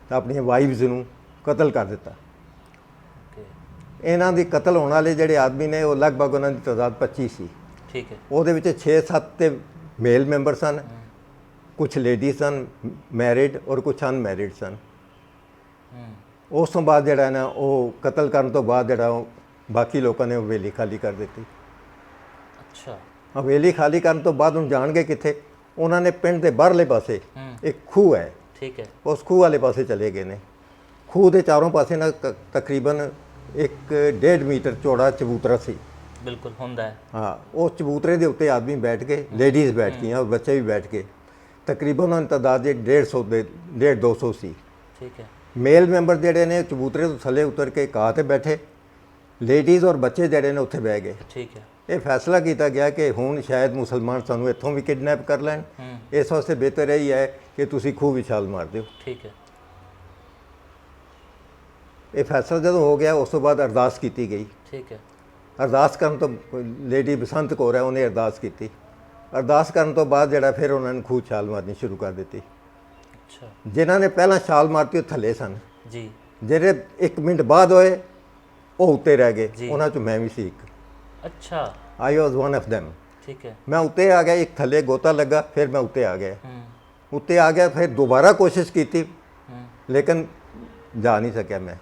ਤਾਂ ਆਪਣੀਆਂ ਵਾਈਵਜ਼ ਨੂੰ ਕਤਲ ਕਰ ਦਿੱਤਾ। ਇਹਨਾਂ ਦੀ ਕਤਲ ਹੋਣ ਵਾਲੇ ਜਿਹੜੇ ਆਦਮੀ ਨੇ ਉਹ ਲਗਭਗ ਉਹਨਾਂ ਦੀ ਤਾਦਾਦ 25 ਸੀ। ਠੀਕ ਹੈ। ਉਹਦੇ ਵਿੱਚ 6-7 ਤੇ ਮੇਲ ਮੈਂਬਰ ਸਨ, ਕੁਝ ਲੇਡੀਜ਼ ਸਨ ਮੈਰਿਡ ਔਰ ਕੁਝ ਅਨਮੈਰਿਡ ਸਨ। ਉਸ ਤੋਂ ਬਾਅਦ ਜਿਹੜਾ ਨਾ ਉਹ ਕਤਲ ਕਰਨ ਤੋਂ ਬਾਅਦ ਜਿਹੜਾ ਬਾਕੀ ਲੋਕਾਂ ਨੇ ਹਵੇਲੀ ਖਾਲੀ ਕਰ ਦਿੱਤੀ। ਅੱਛਾ। ਹਵੇਲੀ ਖਾਲੀ ਕਰਨ ਤੋਂ ਬਾਅਦ ਹੁਣ ਜਾਣਗੇ ਕਿੱਥੇ? ਉਹਨਾਂ ਨੇ ਪਿੰਡ ਦੇ ਬਾਹਰਲੇ ਪਾਸੇ ਇੱਕ ਖੂਹ ਹੈ, ਠੀਕ ਹੈ, ਉਸ ਖੂਹ ਵਾਲੇ ਪਾਸੇ ਚਲੇ ਗਏ ਨੇ। ਖੂਹ ਦੇ ਚਾਰੋਂ ਪਾਸੇ ਨਾ ਤਕਰੀਬਨ 1.5 ਮੀਟਰ ਚੌੜਾ ਚਬੂਤਰਾ ਸੀ। ਬਿਲਕੁਲ ਹੁੰਦਾ ਹੈ। ਹਾਂ, ਉਸ ਚਬੂਤਰੇ ਦੇ ਉੱਤੇ ਆਦਮੀ ਬੈਠ ਕੇ, ਲੇਡੀਜ਼ ਬੈਠ ਗਈਆਂ ਔਰ ਬੱਚੇ ਵੀ ਬੈਠ ਕੇ, ਤਕਰੀਬਨ ਉਹਨਾਂ ਦੀ ਤਾਦਾਦ 150 ਦੇ 150-200 ਸੀ। ਠੀਕ ਹੈ। ਮੇਲ ਮੈਂਬਰ ਜਿਹੜੇ ਨੇ ਚਬੂਤਰੇ ਤੋਂ ਥੱਲੇ ਉਤਰ ਕੇ ਘਾਹ ਤੇ ਬੈਠੇ, ਲੇਡੀਜ਼ ਔਰ ਬੱਚੇ ਜਿਹੜੇ ਨੇ ਉੱਥੇ ਬਹਿ ਗਏ। ਠੀਕ ਹੈ। ਇਹ ਫੈਸਲਾ ਕੀਤਾ ਗਿਆ ਕਿ ਹੁਣ ਸ਼ਾਇਦ ਮੁਸਲਮਾਨ ਸਾਨੂੰ ਇੱਥੋਂ ਵੀ ਕਿਡਨੈਪ ਕਰ ਲੈਣ, ਇਸ ਵਾਸਤੇ ਬਿਹਤਰ ਇਹੀ ਹੈ ਕਿ ਤੁਸੀਂ ਖੂਹ ਵਿੱਚ ਛਾਲ ਮਾਰ ਦਿਓ। ਠੀਕ ਹੈ। ਇਹ ਫੈਸਲਾ ਜਦੋਂ ਹੋ ਗਿਆ ਉਸ ਤੋਂ ਬਾਅਦ ਅਰਦਾਸ ਕੀਤੀ ਗਈ। ਠੀਕ ਹੈ। ਅਰਦਾਸ ਕਰਨ ਤੋਂ ਲੇਡੀ ਬਸੰਤ ਕੌਰ ਹੈ, ਉਹਨੇ ਅਰਦਾਸ ਕੀਤੀ। ਅਰਦਾਸ ਕਰਨ ਤੋਂ ਬਾਅਦ ਜਿਹੜਾ ਫਿਰ ਉਹਨਾਂ ਨੇ ਖੂਹ ਛਾਲ ਮਾਰਨੀ ਸ਼ੁਰੂ ਕਰ ਦਿੱਤੀ। ਅੱਛਾ। ਜਿਨ੍ਹਾਂ ਨੇ ਪਹਿਲਾਂ ਛਾਲ ਮਾਰਤੀ ਉਹ ਥੱਲੇ ਸਨ ਜੀ। ਜਿਹੜੇ 1 ਮਿੰਟ ਬਾਅਦ ਹੋਏ ਉਹ ਉੱਤੇ ਰਹਿ ਗਏ, ਉਹਨਾਂ 'ਚੋਂ ਮੈਂ ਵੀ ਸੀ ਇੱਕ। ਅੱਛਾ। ਆਈ ਵਾਜ਼ ਵਨ ਆਫ ਦੈਮ। ਠੀਕ ਹੈ। ਮੈਂ ਉੱਤੇ ਆ ਗਿਆ, ਇੱਕ ਥੱਲੇ ਗੋਤਾ ਲੱਗਾ, ਫਿਰ ਮੈਂ ਉੱਤੇ ਆ ਗਿਆ। ਉੱਤੇ ਆ ਗਿਆ, ਫਿਰ ਦੁਬਾਰਾ ਕੋਸ਼ਿਸ਼ ਕੀਤੀ ਲੇਕਿਨ ਜਾ ਨਹੀਂ ਸਕਿਆ ਮੈਂ।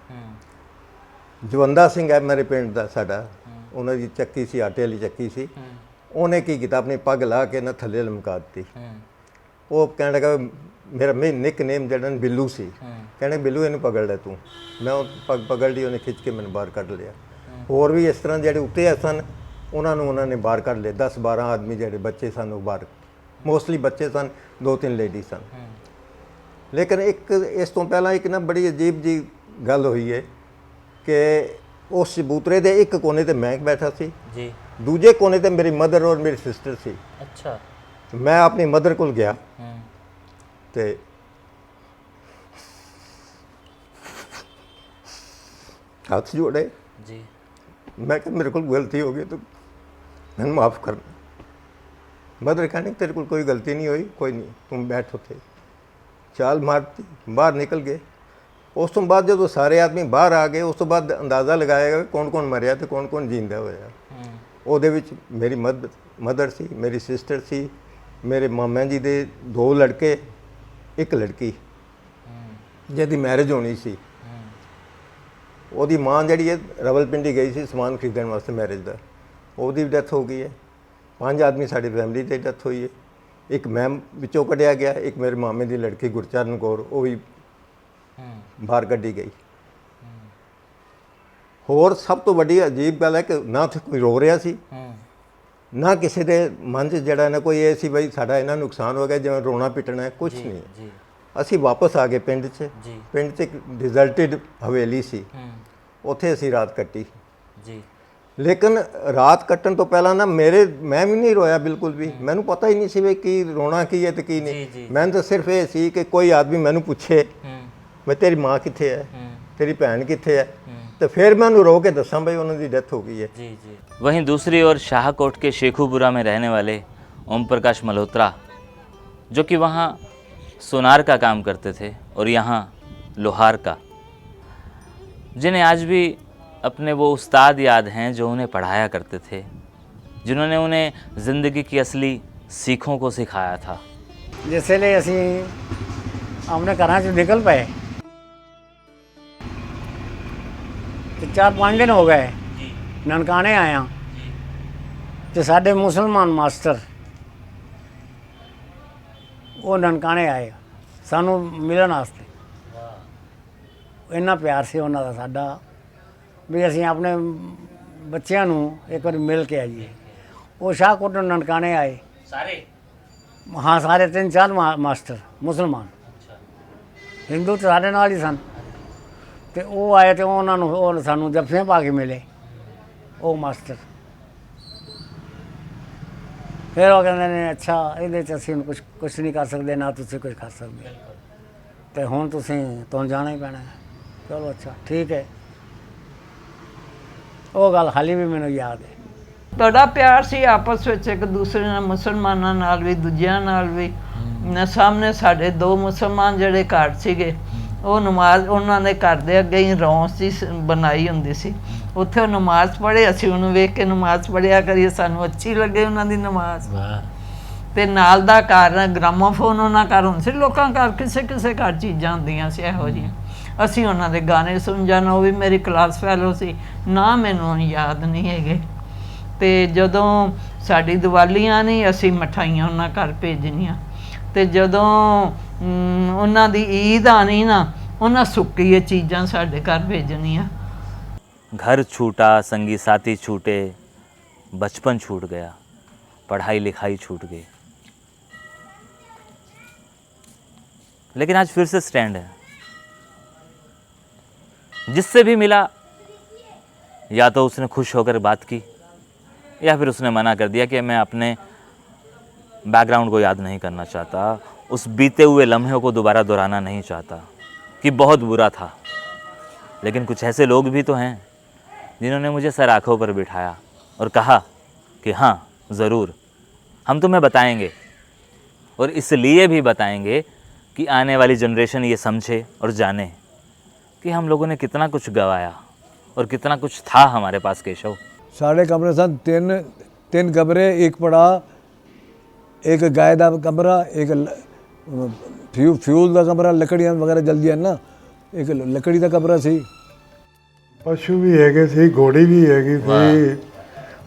ਜਵੰਦਾ ਸਿੰਘ ਹੈ ਮੇਰੇ ਪਿੰਡ ਦਾ, ਸਾਡਾ, ਉਹਨਾਂ ਦੀ ਚੱਕੀ ਸੀ, ਆਟੇ ਵਾਲੀ ਚੱਕੀ ਸੀ। ਉਹਨੇ ਕੀ ਕੀਤਾ, ਆਪਣੀ ਪੱਗ ਲਾ ਕੇ ਨਾ ਥੱਲੇ ਲਮਕਾ ਦਿੱਤੀ। ਉਹ ਕਹਿਣ ਲੱਗਾ, ਮੇਰਾ ਨਿਕਨੇਮ ਜਿਹੜਾ ਬਿੱਲੂ ਸੀ, ਕਹਿੰਦੇ ਬਿੱਲੂ ਇਹਨੂੰ ਪਕੜ ਲੈ ਤੂੰ। ਮੈਂ ਉਹ ਪੱਗ ਪਕੜ ਲਈ, ਉਹਨੇ ਖਿੱਚ ਕੇ ਮੈਨੂੰ ਬਾਹਰ ਕੱਢ ਲਿਆ। ਹੋਰ ਵੀ ਇਸ ਤਰ੍ਹਾਂ ਜਿਹੜੇ ਉੱਤੇ ਸਨ ਉਹਨਾਂ ਨੇ ਬਾਹਰ ਕੱਢ ਲਏ। 10-12 ਆਦਮੀ ਜਿਹੜੇ ਬੱਚੇ ਸਨ ਉਹ ਬਾਹਰ, ਮੋਸਟਲੀ ਬੱਚੇ ਸਨ, 2-3 ਲੇਡੀ ਸਨ। ਲੇਕਿਨ ਇੱਕ ਇਸ ਤੋਂ ਪਹਿਲਾਂ ਇੱਕ ਨਾ ਬੜੀ ਅਜੀਬ ਜੀ ਗੱਲ ਹੋਈ ਹੈ ਕਿ ਉਸ ਚਬੂਤਰੇ ਦੇ ਇੱਕ ਕੋਨੇ ਤੇ ਮੈਂ ਬੈਠਾ ਸੀ ਜੀ, ਦੂਜੇ ਕੋਨੇ ਤੇ ਮੇਰੀ ਮਦਰ ਔਰ ਮੇਰੀ ਸਿਸਟਰ ਸੀ। ਅੱਛਾ। ਮੈਂ ਆਪਣੀ ਮਦਰ ਕੋਲ ਗਿਆ ਤੇ ਹੱਥ ਜੋੜੇ ਜੀ। मैं क्या मेरे को गलती हो गई तो मैंने माफ़ कर। मदर कहने तेरे को कोई गलती नहीं हुई, कोई नहीं, तुम बैठो थे। चाल मारती बाहर निकल गए। उस तो बाद जो सारे आदमी बाहर आ गए, उस तो बाद अंदाज़ा लगाया गया कौन कौन मरिया तो कौन कौन जींदा होया। ਉਹਦੇ ਵਿੱਚ ਮੇਰੀ ਮਦਰ ਸੀ, ਮੇਰੀ ਸਿਸਟਰ ਸੀ, ਮੇਰੇ ਮਾਮਾ ਜੀ ਦੇ 2 ਲੜਕੇ, 1 ਲੜਕੀ ਜਿਹਦੀ ਮੈਰਿਜ ਹੋਣੀ ਸੀ। ਉਹਦੀ ਮਾਂ ਜਿਹੜੀ ਹੈ ਰਵਲਪਿੰਡੀ ਗਈ ਸੀ ਸਮਾਨ ਖਰੀਦਣ ਵਾਸਤੇ ਮੈਰਿਜ ਦਾ, ਉਹਦੀ ਵੀ ਡੈਥ ਹੋ ਗਈ ਹੈ। 5 ਆਦਮੀ ਸਾਡੀ ਫੈਮਿਲੀ ਦੀ ਡੈਥ ਹੋਈ ਹੈ। ਇੱਕ ਮੈਂ ਵਿੱਚੋਂ ਕੱਢਿਆ ਗਿਆ, ਇੱਕ ਮੇਰੇ ਮਾਮੇ ਦੀ ਲੜਕੀ ਗੁਰਚਰਨ ਕੌਰ, ਉਹ ਵੀ ਬਾਹਰ ਕੱਢੀ ਗਈ। ਹੋਰ ਸਭ ਤੋਂ ਵੱਡੀ ਅਜੀਬ ਗੱਲ ਹੈ ਕਿ ਨਾ ਉੱਥੇ ਕੋਈ ਰੋ ਰਿਹਾ ਸੀ, ਨਾ ਕਿਸੇ ਦੇ ਮਨ 'ਚ ਜਿਹੜਾ ਨਾ ਕੋਈ ਇਹ ਸੀ ਬਈ ਸਾਡਾ ਇਹਨਾਂ ਨੁਕਸਾਨ ਹੋ ਗਿਆ ਜਿਵੇਂ ਰੋਣਾ ਪਿੱਟਣਾ ਹੈ, ਕੁਛ ਨਹੀਂ। ਅਸੀਂ ਵਾਪਸ ਆ ਗਏ ਪਿੰਡ 'ਚ। ਪਿੰਡ 'ਚ ਇੱਕ ਡਿਜ਼ਰਟਿਡ ਹਵੇਲੀ ਸੀ, ਉੱਥੇ ਅਸੀਂ ਰਾਤ ਕੱਟੀ ਜੀ। ਲੇਕਿਨ ਰਾਤ ਕੱਟਣ ਤੋਂ ਪਹਿਲਾਂ ਨਾ ਮੈਂ ਵੀ ਨਹੀਂ ਰੋਇਆ ਬਿਲਕੁਲ ਵੀ। ਮੈਨੂੰ ਪਤਾ ਹੀ ਨਹੀਂ ਸੀ ਵੀ ਕੀ ਰੋਣਾ ਕੀ ਹੈ ਤੇ ਕੀ ਨਹੀਂ। ਮੈਨੂੰ ਤਾਂ ਸਿਰਫ ਇਹ ਸੀ ਕਿ ਕੋਈ ਆਦਮੀ ਮੈਨੂੰ ਪੁੱਛੇ ਮੈਂ ਤੇਰੀ ਮਾਂ ਕਿੱਥੇ ਹੈ, तेरी भैन कित्थे है, तो फिर मैं उन्हें रो के दसा भाई उन्होंने डेथ हो गई है। जी जी। वहीं दूसरी ओर शाहकोट के शेखुपुरा में रहने वाले ओम प्रकाश मल्होत्रा, जो कि वहाँ सोनार का काम करते थे और यहाँ लोहार का, जिन्हें आज भी अपने वो उस्ताद याद हैं जो उन्हें पढ़ाया करते थे, जिन्होंने उन्हें ज़िंदगी की असली सीखों को सिखाया था। जिसले असी अपने घर से निकल पाए तो 4-5 दिन हो गए ननकाने आया तो साढ़े मुसलमान मास्टर वो ननकाने आए सानू मिलन वास्ते। इन्ना प्यार से उन्होंने का साडा भी असी अपने बच्चों नू एक बार मिल के आइए। वो शाहकोट ननकाने आए सारे, हाँ सारे 3-4 मास्टर मुसलमान, हिंदू तो साढ़े नाल ही सन। तो वो आए तो उन्होंने सानू जफ्फियां पा के मिले वो मास्टर। फिर वो कहते ने अच्छा ये असीं कुछ नहीं कर सकते ना तुसीं कुछ कर सकते, तो हुण तुहानूं जाना ही पैना है। चलो अच्छा ठीक है। वो गल हाली भी मैनूं याद है। बड़ा प्यार सी आपस में एक दूसरे नाल, मुसलमानां नाल भी दूजियां नाल भी। सामने साढ़े 2 मुसलमान जिहड़े घर सीगे वो नमाज उन्होंने घर दे अगे ही रौंस जी बनाई हुंदी सी, उत्थे वो नमाज पढ़े, असीं उहनूं वेख के नमाज पढ़िया करिए, सानूं अच्छी लगे उन्हां दी नमाज। ते नाल दा घर ग्रामोफोन उन्हां घर हुंदे सी, लोकां घर किसे किसे घर चीज़ां हुंदियां सी इहो जिहियां। असीं उन्हां दे गाने सुन जाना, वो भी मेरी क्लास फैलो सी ना, मैनूं याद नहीं हैगे। ते जदों साडी दिवाली आनी असीं मिठाइयां उन्हां घर भेजणियां। ਤੇ ਜਦੋਂ ਉਹਨਾਂ ਦੀ ਈਦ ਆਣੀ ਨਾ, ਉਹਨਾਂ ਸੁੱਕੀ ਇਹ ਚੀਜ਼ਾਂ ਸਾਡੇ ਘਰ ਭੇਜਣੀਆਂ। घर छूटा, संगी साथी छूटे, बचपन छूट गया, पढ़ाई लिखाई छूट गई, लेकिन आज फिर से स्टैंड है। जिससे भी मिला या तो उसने खुश होकर बात की या फिर उसने मना कर दिया कि मैं अपने बैकग्राउंड को याद नहीं करना चाहता, उस बीते हुए लम्हे को दोबारा दोहराना नहीं चाहता कि बहुत बुरा था। लेकिन कुछ ऐसे लोग भी तो हैं जिन्होंने मुझे सर आँखों पर बिठाया और कहा कि हाँ ज़रूर हम तुम्हें बताएंगे, और इसलिए भी बताएंगे कि आने वाली जनरेशन ये समझे और जाने कि हम लोगों ने कितना कुछ गवाया और कितना कुछ था हमारे पास। केशव, साढ़े कमरे सन, तीन कमरे, एक पड़ा, एक गाय का कमरा, एक फ्यूल का कमरा, लकड़ियाँ वगैरह जल्दी है ना, एक लकड़ी का कमरा सी। ਪਸ਼ੂ ਵੀ ਹੈਗੇ ਸੀ, ਘੋੜੀ ਵੀ ਹੈਗੀ ਸੀ,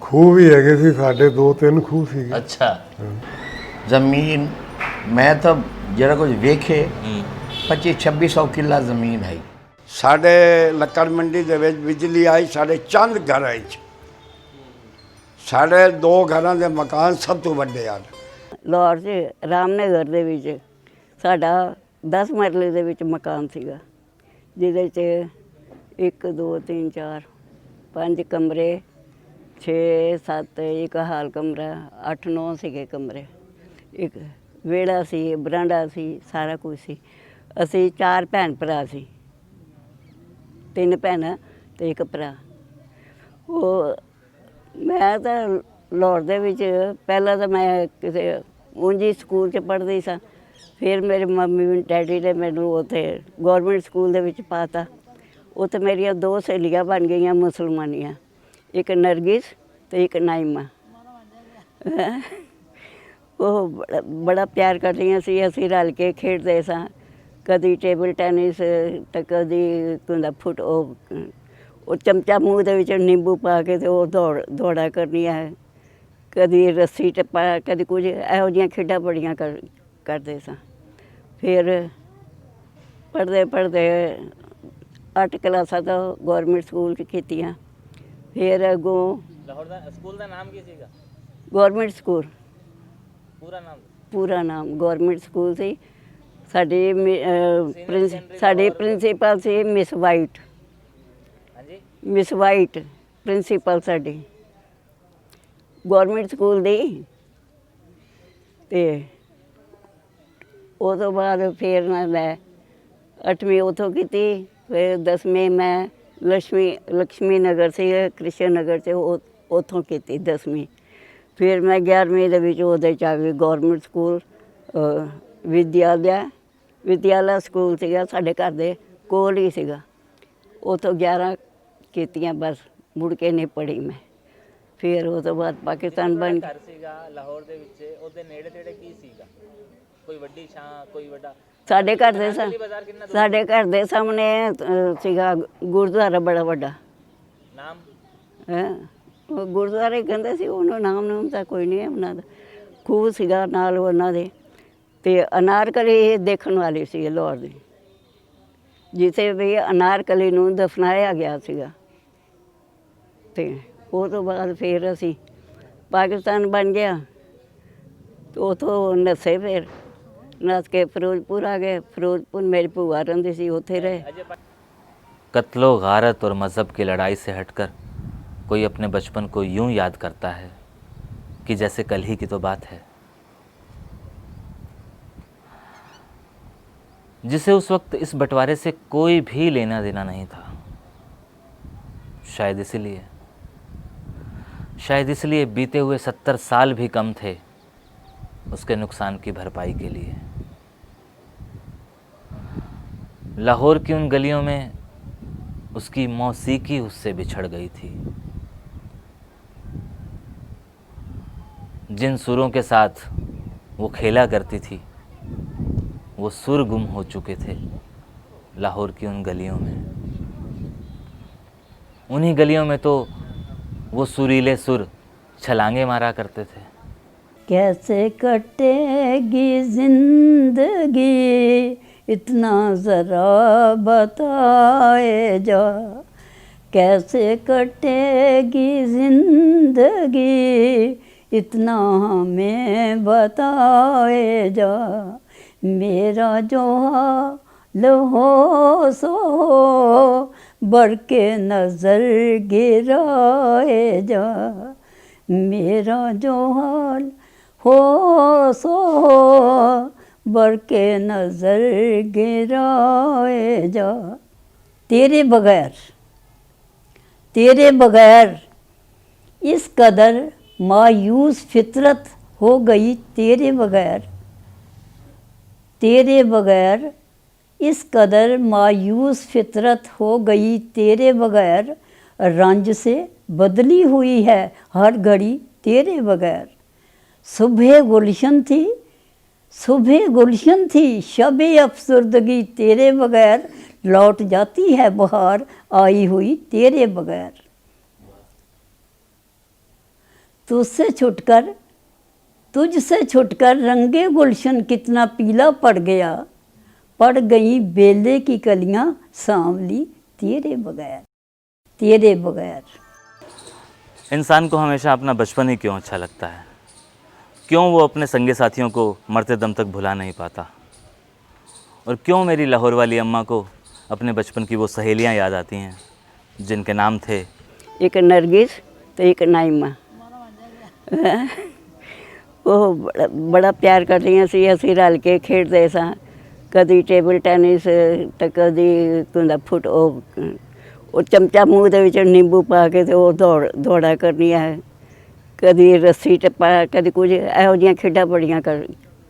ਖੂਹ ਵੀ ਹੈਗੇ ਸੀ, ਸਾਡੇ 2-3 ਖੂਹ ਸੀ। ਅੱਛਾ। ਜ਼ਮੀਨ ਮੈਂ ਤਾਂ ਜਿਹੜਾ ਕੁਝ ਵੇਖੇ 2500-2600 ਕਿੱਲਾ ਜ਼ਮੀਨ ਹੈ। ਸਾਡੇ ਲੱਕੜ ਮੰਡੀ ਦੇ ਵਿੱਚ ਬਿਜਲੀ ਆਈ ਸਾਡੇ ਚੰਦ ਘਰਾਂ 'ਚ। ਸਾਡੇ 2 ਘਰਾਂ ਦੇ ਮਕਾਨ ਸਭ ਤੋਂ ਵੱਡੇ ਹਨ। ਲਾਹੌਰ 'ਚ ਰਾਮਨਗਰ ਦੇ ਵਿੱਚ ਸਾਡਾ 10 ਮਰਲੇ ਦੇ ਵਿੱਚ ਮਕਾਨ ਸੀਗਾ, ਜਿਹਦੇ 'ਚ 1 2 3 4 5 ਕਮਰੇ, 6-7 ਇੱਕ ਹਾਲ ਕਮਰਾ, 8-9 ਸੀਗੇ ਕਮਰੇ, ਇੱਕ ਵਿਹੜਾ ਸੀ, ਬਰਾਂਡਾ ਸੀ, ਸਾਰਾ ਕੁਝ ਸੀ। ਅਸੀਂ 4 ਭੈਣ ਭਰਾ ਸੀ, 3 ਭੈਣਾਂ ਤੇ 1 ਭਰਾ। ਉਹ ਮੈਂ ਤਾਂ ਲਾਹੌਰ ਦੇ ਵਿੱਚ ਪਹਿਲਾਂ ਤਾਂ ਮੈਂ ਕਿਸੇ ਉਂਝੀ ਸਕੂਲ 'ਚ ਪੜ੍ਹਦੀ ਸਾਂ, ਫਿਰ ਮੇਰੇ ਮੰਮੀ ਡੈਡੀ ਨੇ ਮੈਨੂੰ ਉੱਥੇ ਗੌਰਮੈਂਟ ਸਕੂਲ ਦੇ ਵਿੱਚ ਪਾਤਾ। ਉੱਥੇ ਮੇਰੀਆਂ 2 ਸਹੇਲੀਆਂ ਬਣ ਗਈਆਂ ਮੁਸਲਮਾਨੀਆਂ, ਇੱਕ ਨਰਗਿਸ ਤੇ ਇੱਕ ਨਾਇਮਾ। ਉਹ ਬੜਾ ਪਿਆਰ ਕਰਦੀਆਂ ਸੀ, ਅਸੀਂ ਰਲ ਕੇ ਖੇਡਦੇ ਸਾਂ, ਕਦੀ ਟੇਬਲ ਟੈਨਿਸ ਤੇ ਕਦੀ ਹੁੰਦਾ ਫੁੱਟ, ਉਹ ਚਮਚਾ ਮੂੰਹ ਦੇ ਵਿੱਚ ਨਿੰਬੂ ਪਾ ਕੇ ਤੇ ਉਹ ਦੌੜਾ ਕਰਨੀਆਂ, ਕਦੀ ਰੱਸੀ ਟੱਪਾ, ਕਦੀ ਕੁਝ ਇਹੋ ਜਿਹੀਆਂ ਖੇਡਾਂ ਬੜੀਆਂ ਕਰਦੇ ਸਾਂ। ਫਿਰ ਪੜ੍ਹਦੇ 8 ਕਲਾਸਾਂ ਤਾਂ ਗੌਰਮੈਂਟ ਸਕੂਲ 'ਚ ਕੀਤੀਆਂ। ਫਿਰ ਅੱਗੋਂ ਲਾਹੌਰ ਦਾ ਸਕੂਲ ਦਾ ਨਾਮ ਕੀ ਸੀਗਾ? Government school. ਪੂਰਾ ਨਾਮ? ਪੂਰਾ ਨਾਮ ਗੌਰਮੈਂਟ ਸਕੂਲ ਸੀ। ਸਾਡੀ ਪ੍ਰਿੰਸੀਪਲ ਸੀ ਮਿਸ ਵਾਈਟ। ਹਾਂਜੀ, ਮਿਸ ਵਾਈਟ ਪ੍ਰਿੰਸੀਪਲ ਸਾਡੀ ਗੌਰਮੈਂਟ ਸਕੂਲ ਦੀ। ਤੇ ਉਹ ਤੋਂ ਬਾਅਦ ਫਿਰ ਮੈਂ 8ਵੀਂ ਉੱਥੋਂ ਕੀਤੀ। ਫਿਰ 10ਵੀਂ ਮੈਂ ਲక్ష్ਮੀ ਨਗਰ ਸੀ, ਕ੍ਰਿਸ਼ਨ ਨਗਰ 'ਚ, ਉੱਥੋਂ ਕੀਤੀ 10ਵੀਂ। ਫਿਰ ਮੈਂ 11ਵੀਂ ਦੇ ਵਿੱਚ ਉਹਦੇ 'ਚ ਆ ਗਈ ਗੌਰਮੈਂਟ ਸਕੂਲ, ਵਿਦਿਆਲਾ ਸਕੂਲ ਸੀਗਾ ਸਾਡੇ ਘਰ ਦੇ ਕੋਲ ਹੀ ਸੀਗਾ। ਉੱਥੋਂ 11 ਕੀਤੀਆਂ, ਬਸ ਮੁੜ ਕੇ ਨਹੀਂ ਪੜ੍ਹੀ ਮੈਂ। ਫਿਰ ਉਹ ਤੋਂ ਬਾਅਦ ਪਾਕਿਸਤਾਨ ਬਣ ਘਰ ਸੀਗਾ ਲਾਹੌਰ ਦੇ ਵਿੱਚ, ਉਹਦੇ ਨੇੜੇ ਤੇੜੇ ਕੀ ਸੀਗਾ? ਕੋਈ ਵੱਡੀ ਛਾਂ, ਕੋਈ ਵੱਡਾ? ਸਾਡੇ ਘਰ ਦੇ ਸਾਹਮਣੇ ਸੀਗਾ ਗੁਰਦੁਆਰਾ ਬੜਾ ਵੱਡਾ। ਨਾਮ? ਉਹ ਗੁਰਦੁਆਰੇ ਕਹਿੰਦੇ ਸੀ, ਉਹਨੂੰ ਨਾਮ ਤਾਂ ਕੋਈ ਨਹੀਂ ਹੈ ਉਹਨਾਂ ਦਾ। ਖੂਹ ਸੀਗਾ ਨਾਲ ਉਹਨਾਂ ਦੇ, ਤੇ ਅਨਾਰਕਲੀ ਦੇਖਣ ਵਾਲੀ ਸੀ ਲਾਹੌਰ ਦੀ, ਜਿੱਥੇ ਵੀ ਅਨਾਰਕਲੀ ਨੂੰ ਦਫਨਾਇਆ ਗਿਆ ਸੀਗਾ। ਤੇ ਉਹ ਤੋਂ ਬਾਅਦ ਫਿਰ ਅਸੀਂ ਪਾਕਿਸਤਾਨ ਬਣ ਗਿਆ, ਉੱਥੋਂ ਨੱਸੇ, ਫਿਰ नस के फिरोजपुर आ गए। फिरोजपुर मेरी भूआ रहती सी, उत्थे रहे। कत्लो गारत और मज़हब की लड़ाई से हटकर कोई अपने बचपन को यूं याद करता है कि जैसे कल ही की तो बात है, जिसे उस वक्त इस बंटवारे से कोई भी लेना देना नहीं था। शायद इसलिए बीते हुए 70 साल भी कम थे उसके नुकसान की भरपाई के लिए। लाहौर की उन गलियों में उसकी मौसीकी उससे बिछड़ गई थी। जिन सुरों के साथ वो खेला करती थी, वो सुर गुम हो चुके थे लाहौर की उन गलियों में। उन्हीं गलियों में तो वो सुरीले सुर छलांगे मारा करते थे। कैसे कटेगी जिंदगी इतना ज़रा बताए जा, कैसे कटेगी जिंदगी इतना हमें बताए जा। मेरा जो हाल हो सो हो, बढ़ के नज़र गिराए जा। मेरा जो हाल हो सो हो, बढ़ के नज़र गिराए जा। तेरे बगैर इस कदर मायूस फितरत हो गई, तेरे बगैर इस कदर मायूस फितरत हो गई, तेरे बगैर रंज से बदली हुई है हर घड़ी, तेरे बगैर। सुबह गुलशन थी शब-ए अफसरदगी, तेरे बगैर लौट जाती है बहार आई हुई, तेरे बगैर। तुझसे छुटकर रंगे गुलशन कितना पीला पड़ गया, पड़ गई बेले की कलियां सांवली, तेरे बगैर। इंसान को हमेशा अपना बचपन ही क्यों अच्छा लगता है? क्यों वो अपने संगी साथियों को मरते दम तक भुला नहीं पाता? और क्यों मेरी लाहौर वाली अम्मा को अपने बचपन की वो सहेलियां याद आती हैं जिनके नाम थे एक नरगिस तो एक नाइमा। वो बड़ा प्यार करदियां सी, असीं रल के खेडदे सां, कदी टेबल टैनिस ते कदी फुट ਉਹ ਚਮਚਾ ਮੂੰਹ ਦੇ ਵਿੱਚ ਨਿੰਬੂ ਪਾ ਕੇ ਤੇ ਉਹ ਦੌੜਾ ਕਰਨੀਆਂ ਹੈ, कभी रस्सी टप्पा, कभी कुछ ਇਹੋ ਜਿਹੀਆਂ ਖੇਡਾਂ ਬੜੀਆਂ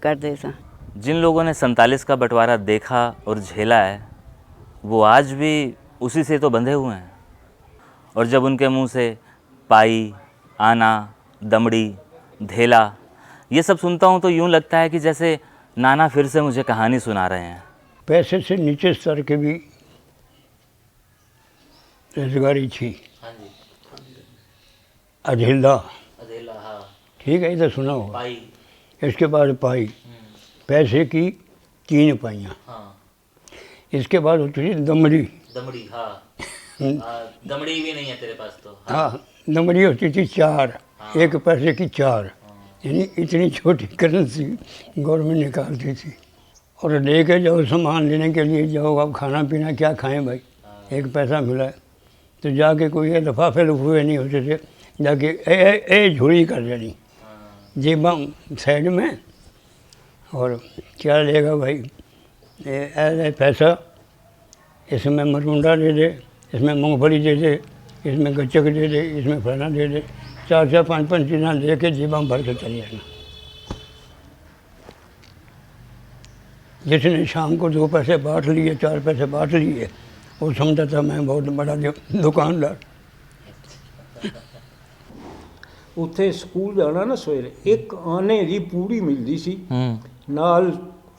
ਕਰਦੇ ਸਾਂ। जिन लोगों ने 47 का बंटवारा देखा और झेला है वो आज भी उसी से तो बंधे हुए हैं। और जब उनके मुंह से पाई, आना, दमड़ी, धेला ये सब सुनता हूँ तो यूँ लगता है कि जैसे नाना फिर से मुझे कहानी सुना रहे हैं। पैसे से नीचे स्तर के भी रोजगारी थी। अधेला, ठीक है, इधर सुना होगा। इसके बाद पाई, पैसे की 3 पाइयाँ। इसके बाद उतरी दमड़ी। हाँ। दमड़ी भी नहीं है तेरे पास तो। हाँ, दमड़ी होती थी 4, 1 पैसे की 4, यानी इतनी छोटी करेंसी गवर्नमेंट निकालती थी। और लेके जाओ सामान लेने के लिए जाओ, अब खाना पीना क्या खाएं भाई, 1 पैसा मिला तो जाके कोई लिफाफे लफूफे नहीं होते थे, जाके ए झोली कर देनी जेबा साइड में, और क्या लेगा भाई, ऐसा पैसा, इसमें मरुंडा दे दे, इसमें मूंगफली दे दे, इसमें गच्चक दे दे, इसमें फलाना दे दे, 4-4 5-5 चीज़ें लेके जेबा में भर के चले जाना। जिसने शाम को 2 पैसे बांट लिए, 4 पैसे बांट लिए, वो समझता था मैं बहुत बड़ा दुकानदार। ਉੱਥੇ ਸਕੂਲ ਜਾਣਾ ਨਾ ਸਵੇਰੇ, ਇੱਕ ਆਨੇ ਦੀ ਪੂੜੀ ਮਿਲਦੀ ਸੀ ਨਾਲ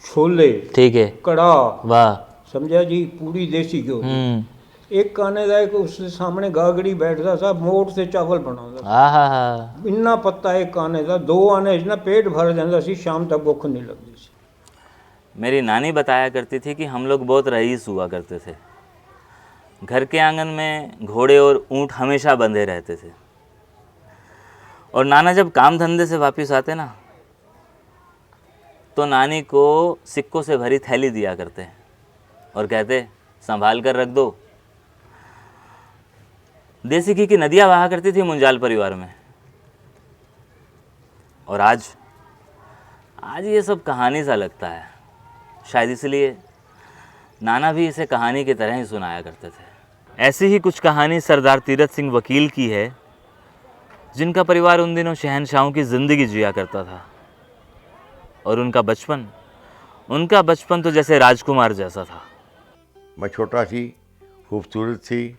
ਛੋਲੇ, ਠੀਕ ਹੈ, ਕੜਾ, ਵਾਹ, ਸਮਝਿਆ ਜੀ, ਪੂੜੀ ਦੇਸੀ ਘਿਓ ਦੀ। ਇੱਕ ਆਨੇ ਦਾ ਇੱਕ ਉਸ ਦੇ ਸਾਹਮਣੇ ਗਾਗੜੀ ਬੈਠਦਾ ਸੀ, ਮੋੜ ਤੇ ਚਾਵਲ ਬਣਾਉਂਦਾ ਸੀ। ਆਹਾ, ਇੰਨਾ ਪੱਤਾ ਇੱਕ ਆਨੇ ਦਾ, 2 ਆਨੇ ਨਾ पेट भर ਜਾਂਦਾ ਸੀ, शाम तक भूख नहीं लगती थी। मेरी नानी बताया करती थी कि हम लोग बहुत रईस हुआ करते थे। घर के आंगन में घोड़े और ऊँट हमेशा बंधे रहते थे। और नाना जब काम धंधे से वापस आते ना तो नानी को सिक्कों से भरी थैली दिया करते और कहते संभाल कर रख दो। देसी घी की नदियाँ बहा करती थी मुंजाल परिवार में। और आज ये सब कहानी सा लगता है, शायद इसलिए नाना भी इसे कहानी की तरह ही सुनाया करते थे। ऐसी ही कुछ कहानी सरदार तीरथ सिंह वकील की है, जिनका परिवार उन दिनों शहनशाहों की ज़िंदगी जिया करता था। और उनका बचपन तो जैसे राजकुमार जैसा था। मैं छोटा सी, खूबसूरत सी,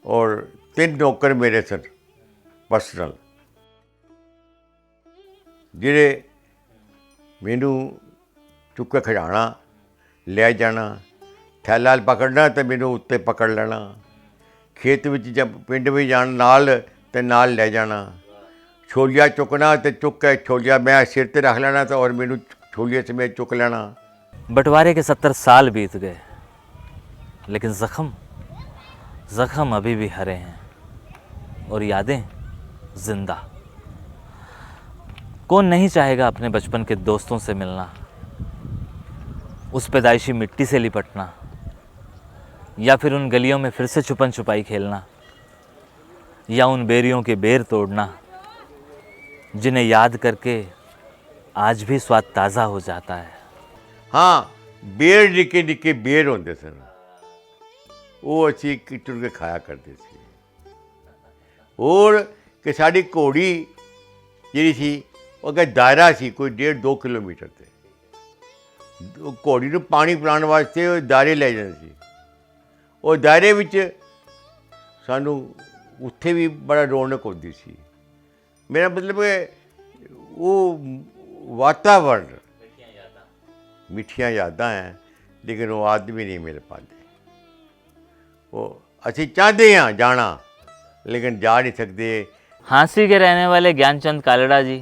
और 3 नौकर मेरे सन पर्सनल, जिहड़े मैनू चुक के खजाना ले जाना, थैला पकड़ना तो मैनू उत्ते पकड़ लेना, खेत में जब पिंड में जाना नाल ते नाल ले जाना, ਛੋਲੀਆ ਚੁੱਕਣਾ ਤੇ ਚੁੱਕ ਕੇ ਛੋਲੀਆ मैं सिर ते रख लेना तो और मैनू ਛੋਲੀਏ समेत चुक लेना। बंटवारे के 70 साल बीत गए, लेकिन जख्म अभी भी हरे हैं और यादें जिंदा। कौन नहीं चाहेगा अपने बचपन के दोस्तों से मिलना, उस पैदाइशी मिट्टी से लिपटना, या फिर उन गलियों में फिर से छुपन छुपाई खेलना, या उन बेरियों के बेर तोड़ना जिन्हें याद करके आज भी स्वाद ताज़ा हो जाता है। हाँ, बेर निके निके बेर होंदे सन, वो असी टुर के खाया करते थे। और कि साड़ी घोड़ी जी सी अगर दायरा सी कोई 1.5-2 किलोमीटर ते घोड़ी नूं पानी पिलाने वास्ते दायरे ले जाते सी। और दायरे विच सानू उत्थे भी बड़ा रौनक होती सी। मेरा मतलब है वो वातावरण मिठियाँ यादां हैं, लेकिन वो आदमी नहीं मिल पाते। वो असी चाहते हैं जाना, लेकिन जा नहीं सकते। हाँसी के रहने वाले ज्ञानचंद कालड़ा जी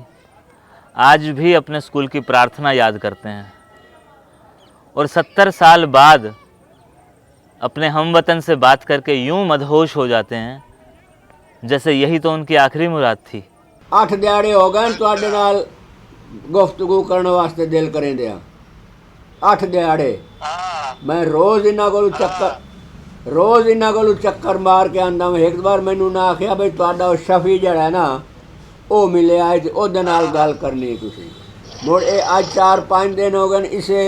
आज भी अपने स्कूल की प्रार्थना याद करते हैं और 70 साल बाद अपने हमवतन से बात करके यूं मदहोश हो जाते हैं जैसे यही तो उनकी आखिरी मुराद थी। 8 दिहाड़े हो गए तुहाडे नाल गुफ्तगू करने वास्ते दिल करें दिया। 8 दिहाड़े मैं रोज़ इन्हां कोल चक्कर मार के आंदा। मैं एक बार मैनू ना आख्या बई तुहाडा शफी जड़ा है ना वो मिले आए तो ओहदे नाल गल करनी तुसीं। मुड़ ये अज 4-5 दिन हो गए इसे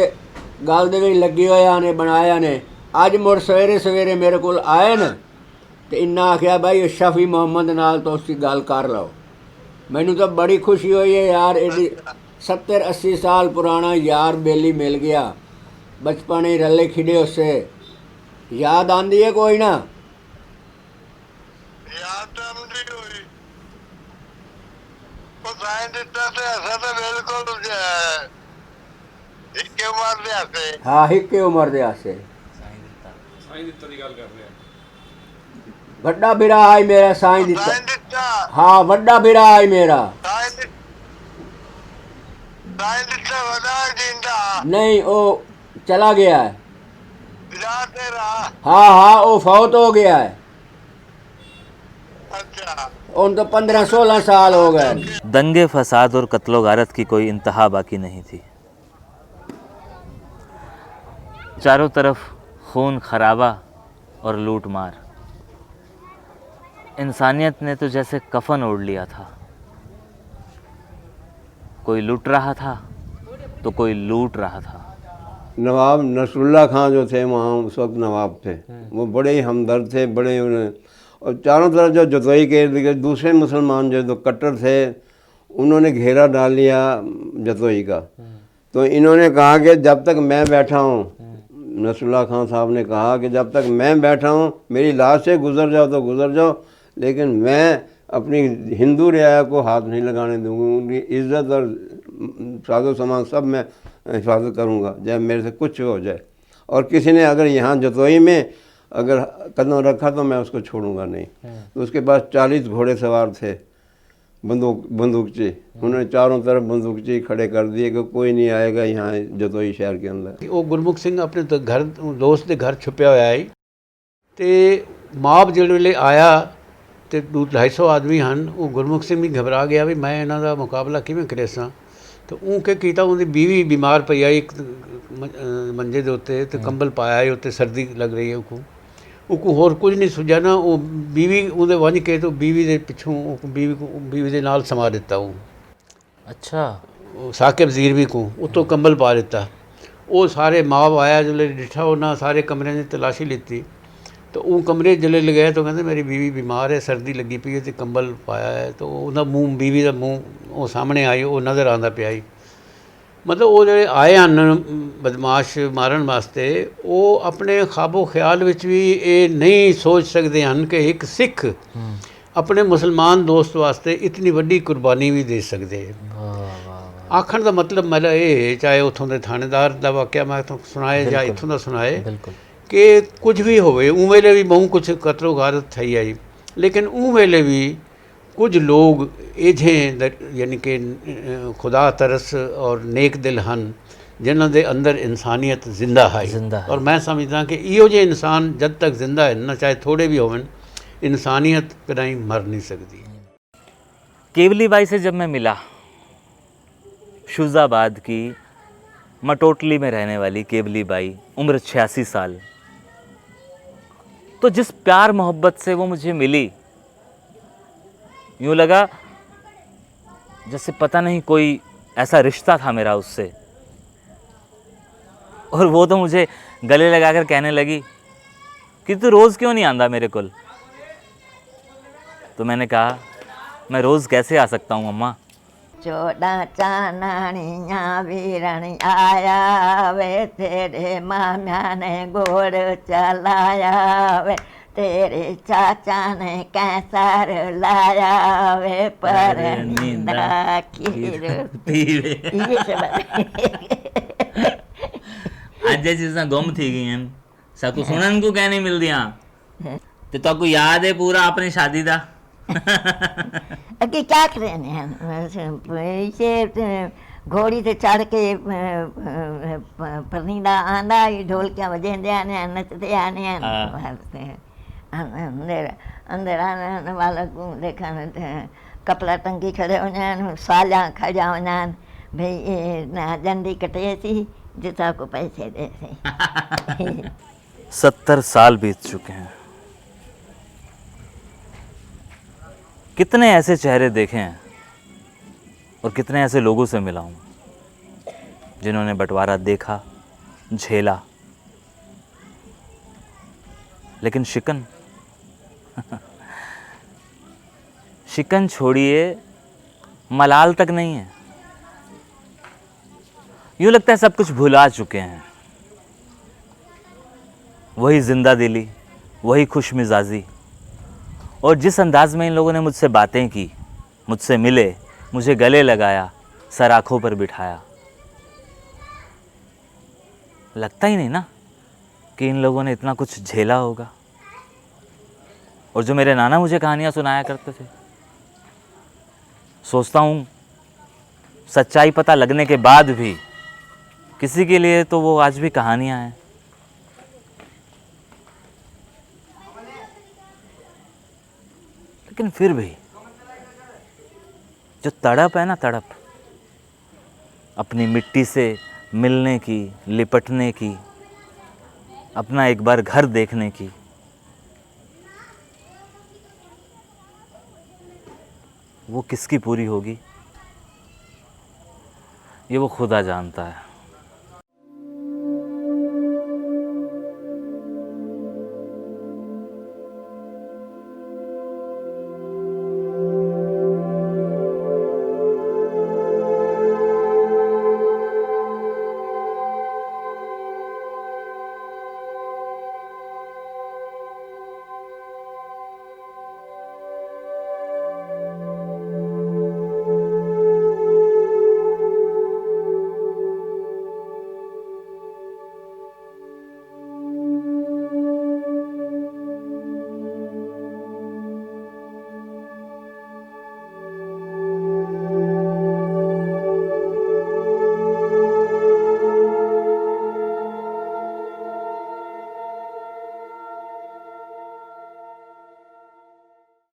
गल दे विच लगे होया ने बनाया ने। अज मुड़ सवेरे सवेरे मेरे कोल आए न तो इन्ना आख्या भाई शफी मोहम्मद नाल तो उसकी गल कर लो। मैनू तो बड़ी खुशी हुई है यार, एडी 70-80 साल पुराना यार बेली मिल गया। बचपन ही रले खिड़े उससे याद आंदी है कोई ना? हाँ, हिक्के उम्र दे आसे वड्डा बिरा आई मेरा साईं दिता। हाँ, वड्डा बिरा आई मेरा। नहीं, वो चला गया है। हाँ हाँ, वो फौत हो गया है। उन तो 15-16 साल हो गए। दंगे फसाद और कत्लो गारत की कोई इंतहा बाकी नहीं थी। चारों तरफ खून खराबा और लूट मार। इंसानियत ने तो जैसे कफन ओढ़ लिया था। कोई लूट रहा था तो कोई लूट रहा था। नवाब नसरुल्लाह खां जो थे वहाँ उस वक्त नवाब थे, वो बड़े ही हमदर्द थे, बड़े उन्हें। और चारों तरफ जो जतोई के दूसरे मुसलमान जो कट्टर थे उन्होंने घेरा डाल लिया जतोई का। तो इन्होंने कहा कि जब तक मैं बैठा हूँ, नसरुल्लाह खां साहब ने कहा कि जब तक मैं बैठा हूँ मेरी लाश से गुजर जाओ तो गुजर जाओ, लेकिन मैं अपनी हिंदू रियाया को हाथ नहीं लगाने दूँगा। उनकी इज़्ज़त और सादो सामान सब मैं हिफाजत करूँगा, चाहे मेरे से कुछ हो जाए। और किसी ने अगर यहाँ जतोई में अगर कदम रखा तो मैं उसको छोड़ूंगा नहीं। तो उसके पास 40 घोड़े सवार थे, बंदूकची। उन्होंने चारों तरफ बंदूकची खड़े कर दिए कि कोई नहीं आएगा यहाँ जतोई शहर के अंदर। वो गुरमुख सिंह अपने तो घर दोस्त के घर छुपया हुआ है तो माप जिस वे आया तो 250 आदमी हैं। वो गुरमुख सिंह भी घबरा गया भी मैं इन्हों का मुकाबला किवें करेसा। तो उनके किया उनकी बीवी बीमार पई आई एक मंजे के उत्ते तो कंबल पाया उत्ते सर्दी लग रही है। उनको होर कुछ नहीं सुझा ना। वो बीवी उहदे वंज के तो बीवी के पिछों बीवी के नाल समा दिता। वो अच्छा, साकिब वजीर भी को उतो कंबल पा दिता। वो सारे माप आया जो डिठा उन्हें सारे कमरे की तलाशी लीती। तो वो कमरे जल्ले लगाए तो कहते मेरी बीवी बीमार है, सर्दी लगी पई है तो कंबल पाया है। तो उनका मूँह बीवी का मूँह वो सामने आई, वो नज़र आता पिया। मतलब वो जो आए हैं बदमाश मारन वास्ते, वो अपने ख्वाबो ख्याल विच भी ये नहीं सोच सकते हैं कि एक सिख अपने मुसलमान दोस्त वास्ते इतनी वड्डी कुर्बानी भी दे सकते हैं। आखण का मतलब मेरा ये, चाहे उतों के थानेदार का वाक़या मैं सुनाए या इतों का सुनाए कि कुछ भी होवे उस वेले भी बहुत कुछ कतलो गारत थी आई, लेकिन उस वेले भी कुछ लोग एजे यानी कि खुदा तरस और नेक दिल हन जिन्हों के अंदर इंसानियत जिंदा है और मैं समझदा कि इहो जे इंसान जब तक जिंदा है ना चाहे थोड़े भी होवन इंसानियत कदाई मर नहीं सकती। केवली बाई से जब मैं मिला, शुजाबाद की मटोटली में रहने वाली केवली बाई, उम्र 86 साल, तो जिस प्यार मोहब्बत से वो मुझे मिली, यूँ लगा जैसे पता नहीं कोई ऐसा रिश्ता था मेरा उससे। और वो तो मुझे गले लगाकर कहने लगी कि तू रोज़ क्यों नहीं आंदा मेरे कुल। तो मैंने कहा मैं रोज़ कैसे आ सकता हूँ अम्मा। 14 चाननियाँ वीरण आया वे, तेरे माम्या ने गोड़ चलाया वे, तेरे चाचा ने कैंसर लाया वे, पर निंदा खीर पीवे। आज जैसी चीज़ें गुम थी गई हैं, साकू सुनन को क्या नहीं मिल दिया। तो ताको याद है पूरा अपनी शादी दा? अगे क्या करें इसे घोड़ी ते चढ़ के परनीदा आंदा ढोलकियां वजेंदे आने नचते आने अंदर अंदर आने वाला को देखा कपड़ा टंगी खड़े हो साला खड़ा हो भाई ना जंडी कटे सी जिता को पैसे दे सी। 70 साल बीत चुके हैं। कितने ऐसे चेहरे देखे हैं और कितने ऐसे लोगों से मिला हूँ जिन्होंने बंटवारा देखा, झेला, लेकिन शिकन शिकन छोड़िए, मलाल तक नहीं है। यूँ लगता है सब कुछ भुला चुके हैं। वही जिंदा दिली, वही खुश मिजाजी, और जिस अंदाज में इन लोगों ने मुझसे बातें की, मुझसे मिले, मुझे गले लगाया, सर आँखों पर बिठाया, लगता ही नहीं ना कि इन लोगों ने इतना कुछ झेला होगा। और जो मेरे नाना मुझे कहानियाँ सुनाया करते थे, सोचता हूँ सच्चाई पता लगने के बाद भी किसी के लिए तो वो आज भी कहानियाँ हैं। लेकिन फिर भी जो तड़प है ना, तड़प अपनी मिट्टी से मिलने की, लिपटने की, अपना एक बार घर देखने की, वो किसकी पूरी होगी ये वो खुदा जानता है।